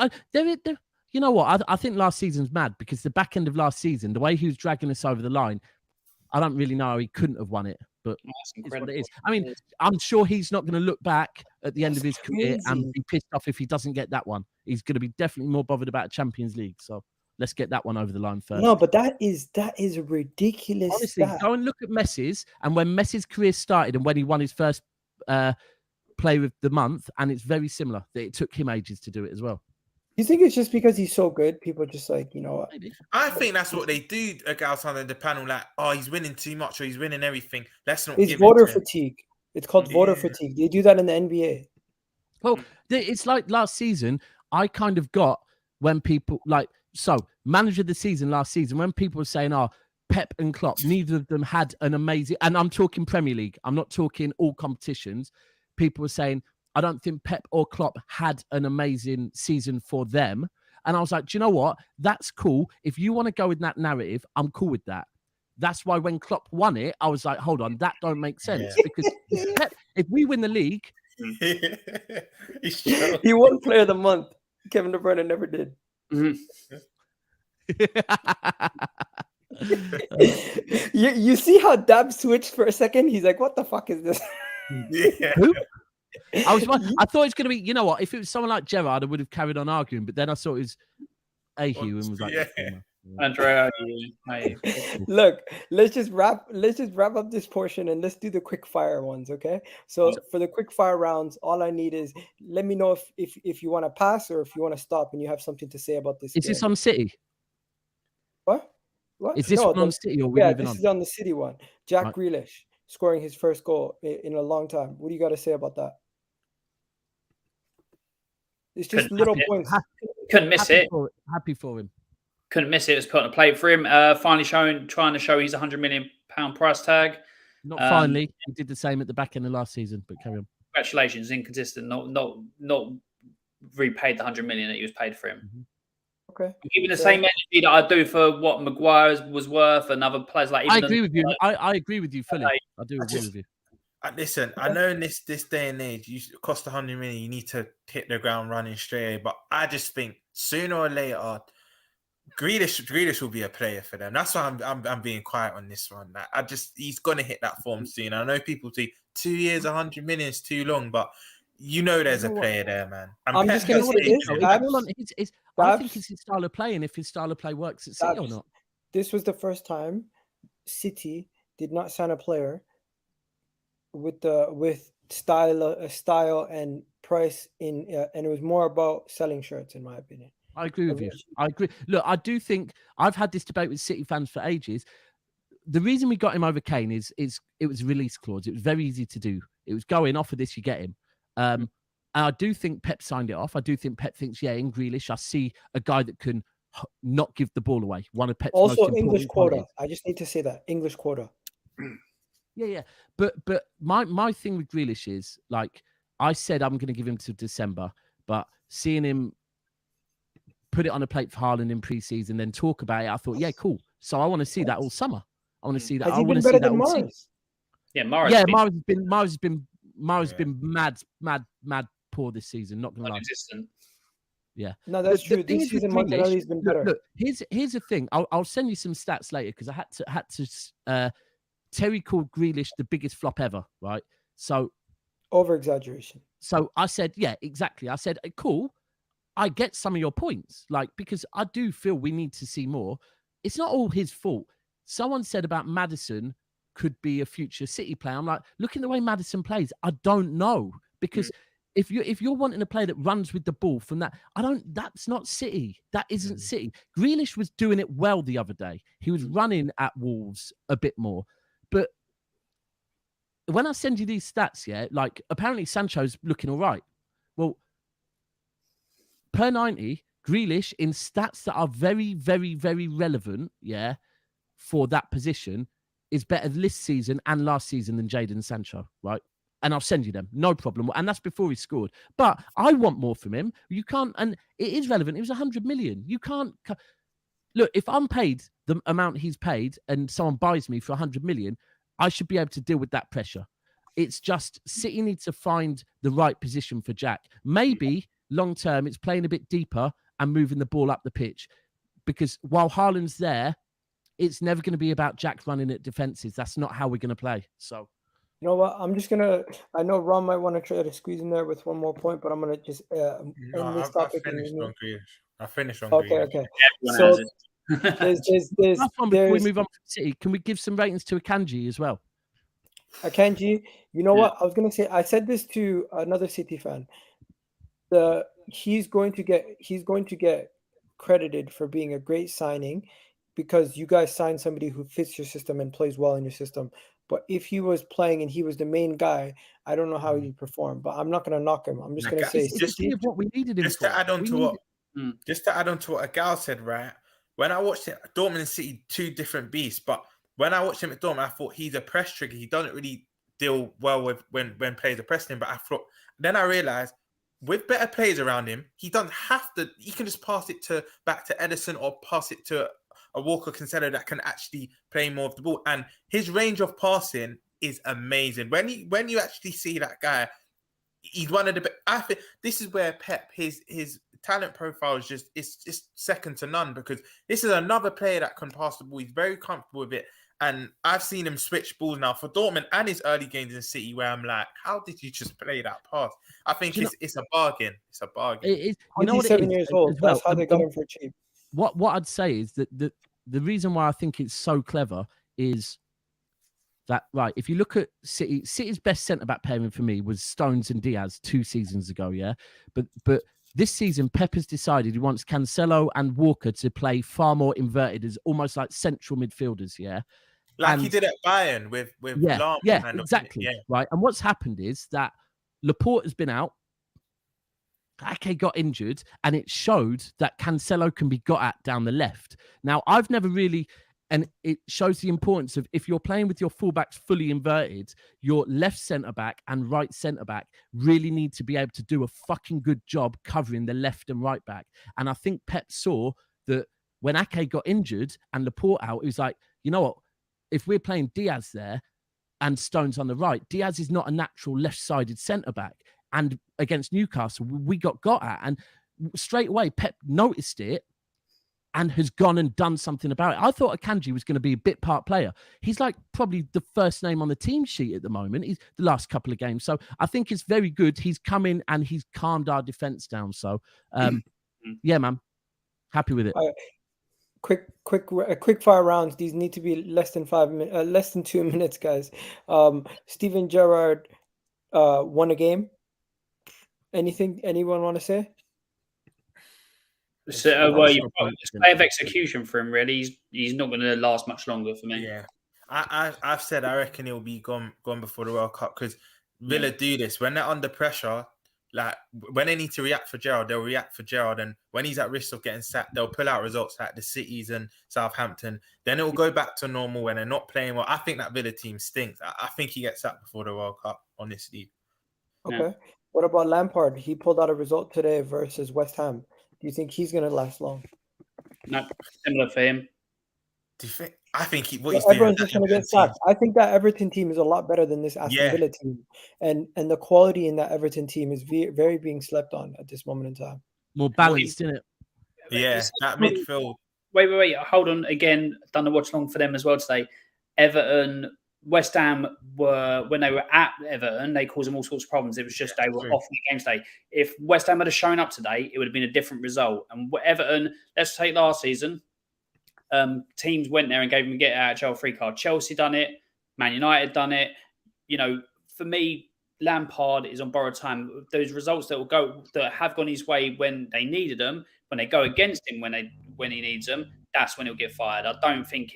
you know what? I think last season's mad because the back end of last season, the way he was dragging us over the line, I don't really know how he couldn't have won it. But it's what it is. I mean, I'm sure he's not going to look back at the end of his career and be pissed off if he doesn't get that one. He's going to be definitely more bothered about Champions League. So let's get that one over the line first. No, but that is ridiculous. Honestly, go and look at Messi's, and when Messi's career started and when he won his first Player of the Month, and it's very similar. It took him ages to do it as well. You think it's just because he's so good? People are just like, Maybe. I think that's what they do, guys under the panel. Like, oh, he's winning too much or he's winning everything. Let's not. It's give voter it to him. fatigue. It's called voter fatigue. They do that in the NBA. Well, it's like last season. I kind of got when people manager of the season last season when people were saying, "Oh, Pep and Klopp, neither of them had an amazing." And I'm talking Premier League. I'm not talking all competitions. People were saying, I don't think Pep or Klopp had an amazing season for them. And I was like, do you know what? That's cool. If you want to go with that narrative, I'm cool with that. That's why when Klopp won it, I was like, hold on, that don't make sense. Yeah. Because if we win the league... He won Player of the Month. Kevin De Bruyne never did. Mm-hmm. You see how Dab switched for a second? He's like, what the fuck is this? Yeah. Who? I thought it was going to be, you know what? If it was someone like Gerrard, I would have carried on arguing. But then I saw it was Ahu and was like, Andrea, Look, let's just wrap up this portion and let's do the quick fire ones, okay? So for the quick fire rounds, all I need is let me know if you want to pass or if you want to stop and you have something to say about this. Is this on City? What? Is this one on City or this is on the City one. Jack Grealish scoring his first goal in a long time. What do you got to say about that? It's just little points. Couldn't miss it. Happy for him. Couldn't miss it. It was put on a plate for him. Finally trying to show he's £100 million price tag. Not finally. He did the same at the back end of last season, but carry on. Congratulations. Inconsistent. Not repaid the $100 million that he was paid for him. Mm-hmm. Okay. Even the same energy that I do for what Maguire was worth and other players like. I agree with you. I agree with you fully. I do agree with you. Listen, I know in this day and age, you cost $100 million, you need to hit the ground running straight away. But I just think sooner or later, Grealish will be a player for them. That's why I'm being quiet on this one. He's gonna hit that form soon. I know people say 2 years, $100 million is too long, but you know there's a player there, man. I'm just gonna say this. I think it's his style of play, and if his style of play works at City or not. This was the first time City did not sign a player with style and price and it was more about selling shirts, in my opinion. I agree with you. I agree. Look, I do think I've had this debate with City fans for ages. The reason we got him over Kane is it was release clause. It was very easy to do. It was go in, offer this, you get him. And I do think Pep signed it off. I do think Pep thinks, in Grealish, I see a guy that can not give the ball away. One of Pep's also most English quota. qualities. I just need to say that English quota. Yeah. But my thing with Grealish is, like, I said I'm going to give him to December, but seeing him put it on a plate for Haaland in pre-season, then talk about it, I thought, yeah, cool. So I want to see that all summer. I want to see that. Has he been better than Morris? Yeah, Morris. Yeah, Morris has been mad poor this season. Not gonna lie. Yeah. No, that's true. This season, Martinelli's been better. Look, here's the thing. I'll send you some stats later because I had to. Terry called Grealish the biggest flop ever, right? So over exaggeration. So I said, yeah, exactly. I said, cool. I get some of your points, like, because I do feel we need to see more. It's not all his fault. Someone said about Maddison could be a future City player. I'm like, look at the way Maddison plays. I don't know, because if you're wanting a player that runs with the ball from that, that's not City. That isn't City. Grealish was doing it well the other day. He was running at Wolves a bit more. But when I send you these stats, yeah, like apparently Sancho's looking all right. Well, per 90, Grealish in stats that are very, very, very relevant, yeah, for that position is better this season and last season than Jadon Sancho, right? And I'll send you them, no problem. And that's before he scored. But I want more from him. You can't, and it is relevant. It was 100 million. You can't, look, if I'm paid the amount he's paid and someone buys me for 100 million, I should be able to deal with that pressure. It's just City needs to find the right position for Jack. Maybe long term, it's playing a bit deeper and moving the ball up the pitch. Because while Haaland's there, it's never going to be about Jack running at defenses. That's not how we're going to play. So, you know what? I'm just gonna. I know Ron might want to try to squeeze in there with one more point, but I'm gonna just end this topic. I finished on Grealish. I finished on Okay, Grealish. okay. Everyone So has it. there's last one before we move on to City, can we give some ratings to Akanji as well? Akanji. You know what? I was gonna say. I said this to another City fan. He's going to get credited for being a great signing because you guys signed somebody who fits your system and plays well in your system. But if he was playing and he was the main guy, I don't know how he'd perform. But I'm not going to knock him. I'm just going to say, just what we needed him just for. to add on to what Egal said, right? When I watched it, Dortmund and City, two different beasts. But when I watched him at Dortmund, I thought he's a press trigger. He doesn't really deal well with when players are pressing him. But then I realized with better players around him, he doesn't have to. He can just pass it back to Edison or pass it to a Walker Cancelo that can actually play more of the ball. And his range of passing is amazing. When you actually see that guy, he's one of the best. I think this is where Pep, his talent profile is just second to none, because this is another player that can pass the ball. He's very comfortable with it. And I've seen him switch balls now for Dortmund and his early games in City, where I'm like, how did you just play that pass? I think it's a bargain. It's a bargain. You know what, 27 years old. That's how they got him for cheap. What I'd say is that the reason why I think it's so clever is that, right, if you look at City's best centre-back pairing for me was Stones and Diaz 2 seasons ago, yeah? But this season, Pep has decided he wants Cancelo and Walker to play far more inverted as almost like central midfielders, yeah? Like he did at Bayern with Lahm. Yeah, exactly. Right. And what's happened is that Laporte has been out. Ake got injured, and it showed that Cancelo can be got at down the left. Now, I've never really, and it shows the importance of, if you're playing with your fullbacks fully inverted, your left centre-back and right centre-back really need to be able to do a fucking good job covering the left and right back. And I think Pep saw that when Ake got injured and Laporte out, it was like, you know what? If we're playing Diaz there and Stones on the right, Diaz is not a natural left-sided centre-back. And against Newcastle, we got at. And straight away, Pep noticed it and has gone and done something about it. I thought Akanji was going to be a bit part player. He's like probably the first name on the team sheet at the moment. He's the last couple of games. So I think it's very good. He's come in and he's calmed our defence down. So, yeah, man. Happy with it. Quick fire rounds. These need to be less than 2 minutes, guys. Steven Gerrard won a game. Anyone want to say? So, well, you have execution for him. Really, he's not going to last much longer for me. Yeah, I've said I reckon he'll be gone before the World Cup, because Villa do this when they're under pressure. Like when they need to react for Gerrard, they'll react for Gerrard, and when he's at risk of getting sacked, they'll pull out results like the Cities and Southampton. Then it will go back to normal when they're not playing well. I think that Villa team stinks. I think he gets sacked before the World Cup, honestly. Okay. Yeah. What about Lampard? He pulled out a result today versus West Ham. Do you think he's going to last long? No, similar for him. Do you think? I think everyone's just going to get sacked. I think that Everton team is a lot better than this Aston Villa team, and the quality in that Everton team is very being slept on at this moment in time. More balanced, isn't it? Yeah, that midfield. Wait, hold on. Again, done a watch along for them as well today. Everton, West Ham when they were at Everton, they caused them all sorts of problems. It was just they were off in the game today. If West Ham had shown up today, it would have been a different result. And Everton, let's take last season. Teams went there and gave them a get out of jail free card. Chelsea done it. Man United done it. You know, for me, Lampard is on borrowed time. Those results that have gone his way when they needed them, when they go against him when he needs them, that's when he'll get fired. I don't think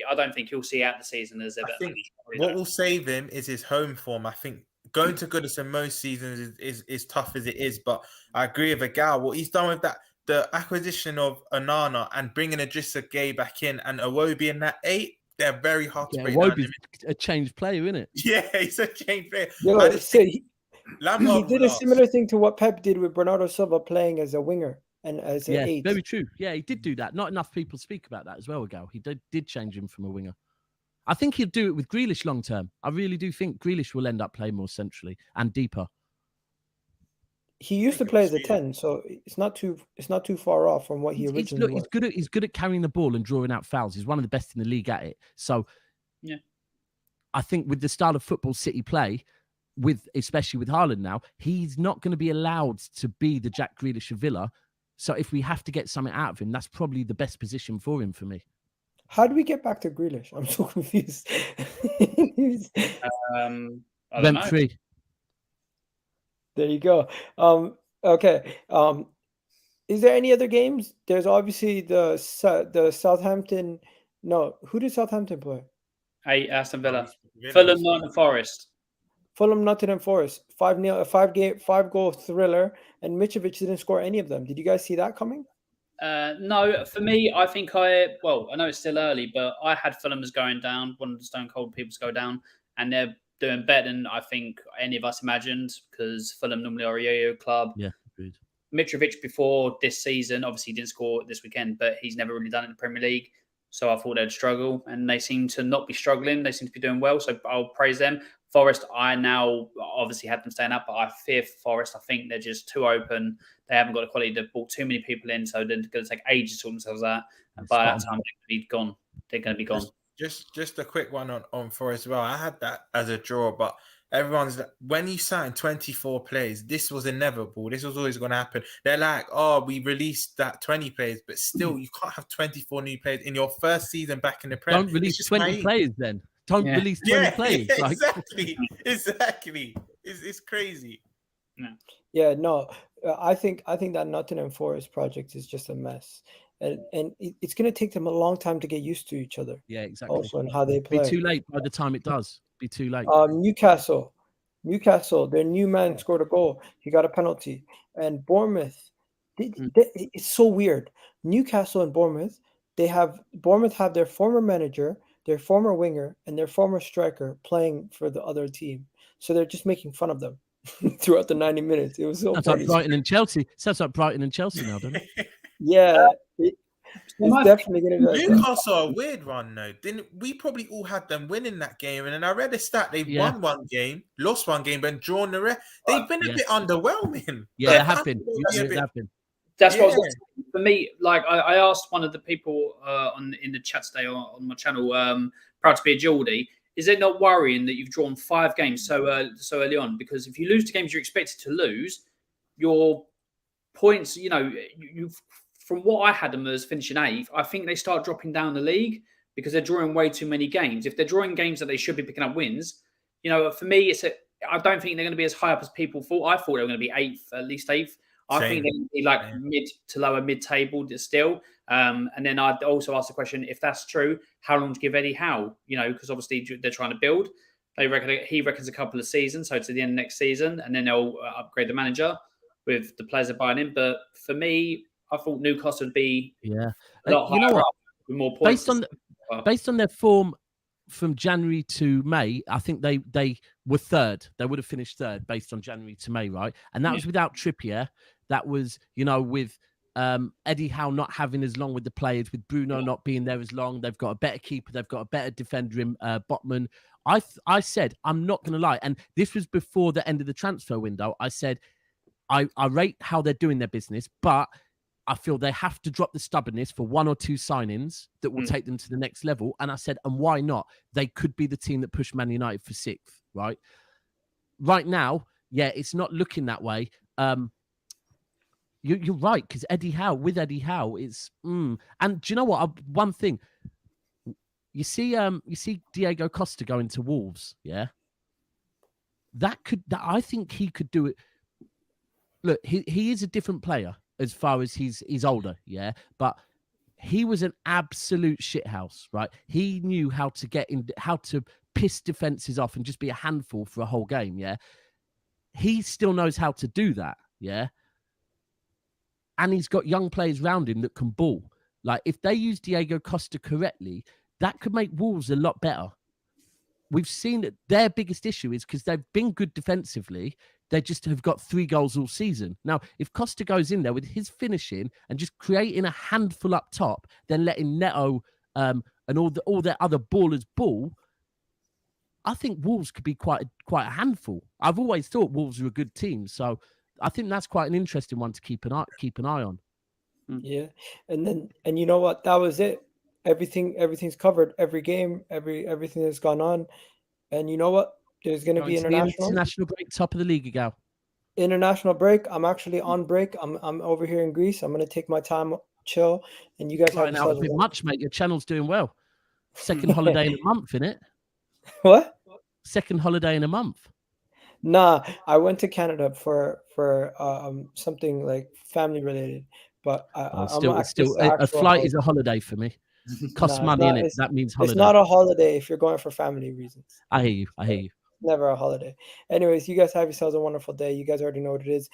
he'll see out the season as ever. I think what will save him is his home form. I think going to Goodison most seasons is tough as it is, but I agree with Egal. What he's done with that, the acquisition of Onana and bringing Idrissa Gueye back in and Iwobi in that 8, they're very hard to break down. Iwobi's a changed player, isn't it? Yeah, he's a changed player. He did a similar thing to what Pep did with Bernardo Silva playing as a winger and as an 8. Very true. Yeah, he did do that. Not enough people speak about that as well, Egal. He did change him from a winger. I think he'll do it with Grealish long term. I really do think Grealish will end up playing more centrally and deeper. He used to play as a 10, so it's not too far off from what he originally was. He's good at carrying the ball and drawing out fouls. He's one of the best in the league at it. So, yeah, I think with the style of football City play, especially with Haaland now, he's not going to be allowed to be the Jack Grealish of Villa. So if we have to get something out of him, that's probably the best position for him for me. How do we get back to Grealish? I'm so confused. Rent free. There you go. Okay. Is there any other games? There's obviously the Southampton. No, who did Southampton play? Aston Villa. Fulham, Nottingham Forest. Fulham, Nottingham Forest. 5-0, a 5-goal thriller, and Mitrovic didn't score any of them. Did you guys see that coming? No, for me, I think I know it's still early, but I had Fulham as going down, one of the stone cold people to go down, and they're doing better than I think any of us imagined because Fulham normally are a yo-yo club. Yeah, agreed. Mitrovic before this season, obviously he didn't score this weekend, but he's never really done it in the Premier League. So I thought they'd struggle, and they seem to not be struggling. They seem to be doing well, so I'll praise them. Forest, I now obviously had them staying up, but I fear Forest. I think they're just too open. They haven't got the quality. They've brought too many people in, so they're going to take ages to sort themselves out. And by that time, they're going to be gone. They're going to be gone. Just a quick one on Forest as well. I had that as a draw, but when you sign 24 players, this was inevitable. This was always going to happen. They're like, we released that 20 players, but still, you can't have 24 new players in your first season back in the Premier. Don't release 20 players then. Don't release 20 players. Yeah, exactly. It's crazy. Yeah, no. I think that Nottingham Forest project is just a mess. And it's going to take them a long time to get used to each other. Yeah, exactly. Also, and how they play. Be too late by the time it does. Be too late. Newcastle, their new man scored a goal. He got a penalty. And Bournemouth, it's so weird. Newcastle and Bournemouth have their former manager, their former winger, and their former striker playing for the other team. So they're just making fun of them throughout the 90 minutes. It was so funny. Sounds like Brighton and Chelsea. Sounds like Brighton and Chelsea now, doesn't it? Yeah. It's definitely going to be Newcastle a weird one, though. Didn't we probably all had them winning that game? And then I read a stat: they've won one game, lost one game, but drawn the rest. They've been a bit underwhelming. Yeah, they have been. That's what for me. Like I asked one of the people in the chat today on my channel, proud to be a Geordie. Is it not worrying that you've drawn 5 games so early on? Because if you lose the games you're expected to lose, your points, you've. From what I had them as finishing 8th, I think they start dropping down the league because they're drawing way too many games. If they're drawing games that they should be picking up wins, for me, I don't think they're going to be as high up as people thought. I thought they were going to be 8th, at least 8th. I think they're going to be like mid to lower mid-table still. And then I'd also ask the question, if that's true, how long to give Eddie Howe? Because obviously they're trying to build. He reckons a couple of seasons, so to the end of next season, and then they'll upgrade the manager with the players they're buying in. But for me, I thought Newcastle would be a lot higher up with more points. Based on their form from January to May, I think they were 3rd. They would have finished 3rd based on January to May, right? And that was without Trippier. That was, with Eddie Howe not having as long with the players, with Bruno not being there as long. They've got a better keeper. They've got a better defender in Botman. I said, I'm not going to lie, and this was before the end of the transfer window. I said, I rate how they're doing their business, but I feel they have to drop the stubbornness for 1 or 2 signings that will take them to the next level. And I said, and why not? They could be the team that pushed Man United for 6th, right? Right now, it's not looking that way. You're right, because Eddie Howe, it's and do you know what? One thing, you see Diego Costa going to Wolves, yeah. that I think he could do it. Look, he is a different player as far as he's older, yeah, but he was an absolute shithouse, right? He knew how to piss defenses off and just be a handful for a whole game, yeah. He still knows how to do that, yeah. And he's got young players around him that can ball. Like, if they use Diego Costa correctly, that could make Wolves a lot better. We've seen that their biggest issue is because they've been good defensively. They just have got 3 goals all season. Now, if Costa goes in there with his finishing and just creating a handful up top, then letting Neto and all their other ballers ball, I think Wolves could be quite a handful. I've always thought Wolves are a good team, so I think that's quite an interesting one to keep an eye on. Yeah, and you know what? That was it. Everything's covered. Every game, everything that's gone on, and you know what? There's going to be international break, top of the league, Egal. International break. I'm actually on break. I'm over here in Greece. I'm going to take my time, chill, and you guys have out a bit much, mate. Your channel's doing well. Second holiday in a month, innit? What? Second holiday in a month. Nah, I went to Canada for something like family related, but still a flight is a holiday for me. Costs money in it. That means holiday. It's not a holiday if you're going for family reasons. I hear you. Never a holiday. Anyways, you guys have yourselves a wonderful day. You guys already know what it is.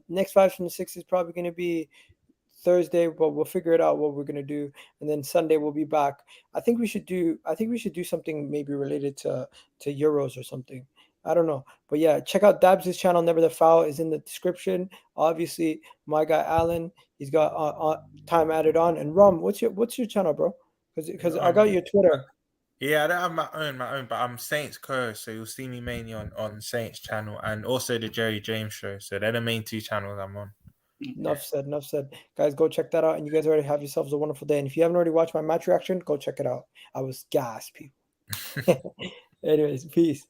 Next 5 from the 6 is probably going to be Thursday, but we'll figure it out what we're going to do, and then Sunday we'll be back. I think we should do something maybe related to Euros or something. I don't know, but yeah, check out Dabs' channel. Never the Foul is in the description. Obviously, my guy Alan, he's got time added on. And Rom, what's your channel, bro? Because I got your Twitter. Yeah, I don't have my own, but I'm Saints Co, so you'll see me mainly on Saints channel and also the Jerry James show. So they're the main 2 channels I'm on. Enough said. Guys, go check that out, and you guys already have yourselves a wonderful day. And if you haven't already watched my match reaction, go check it out. I was gassed, people. Anyways, peace.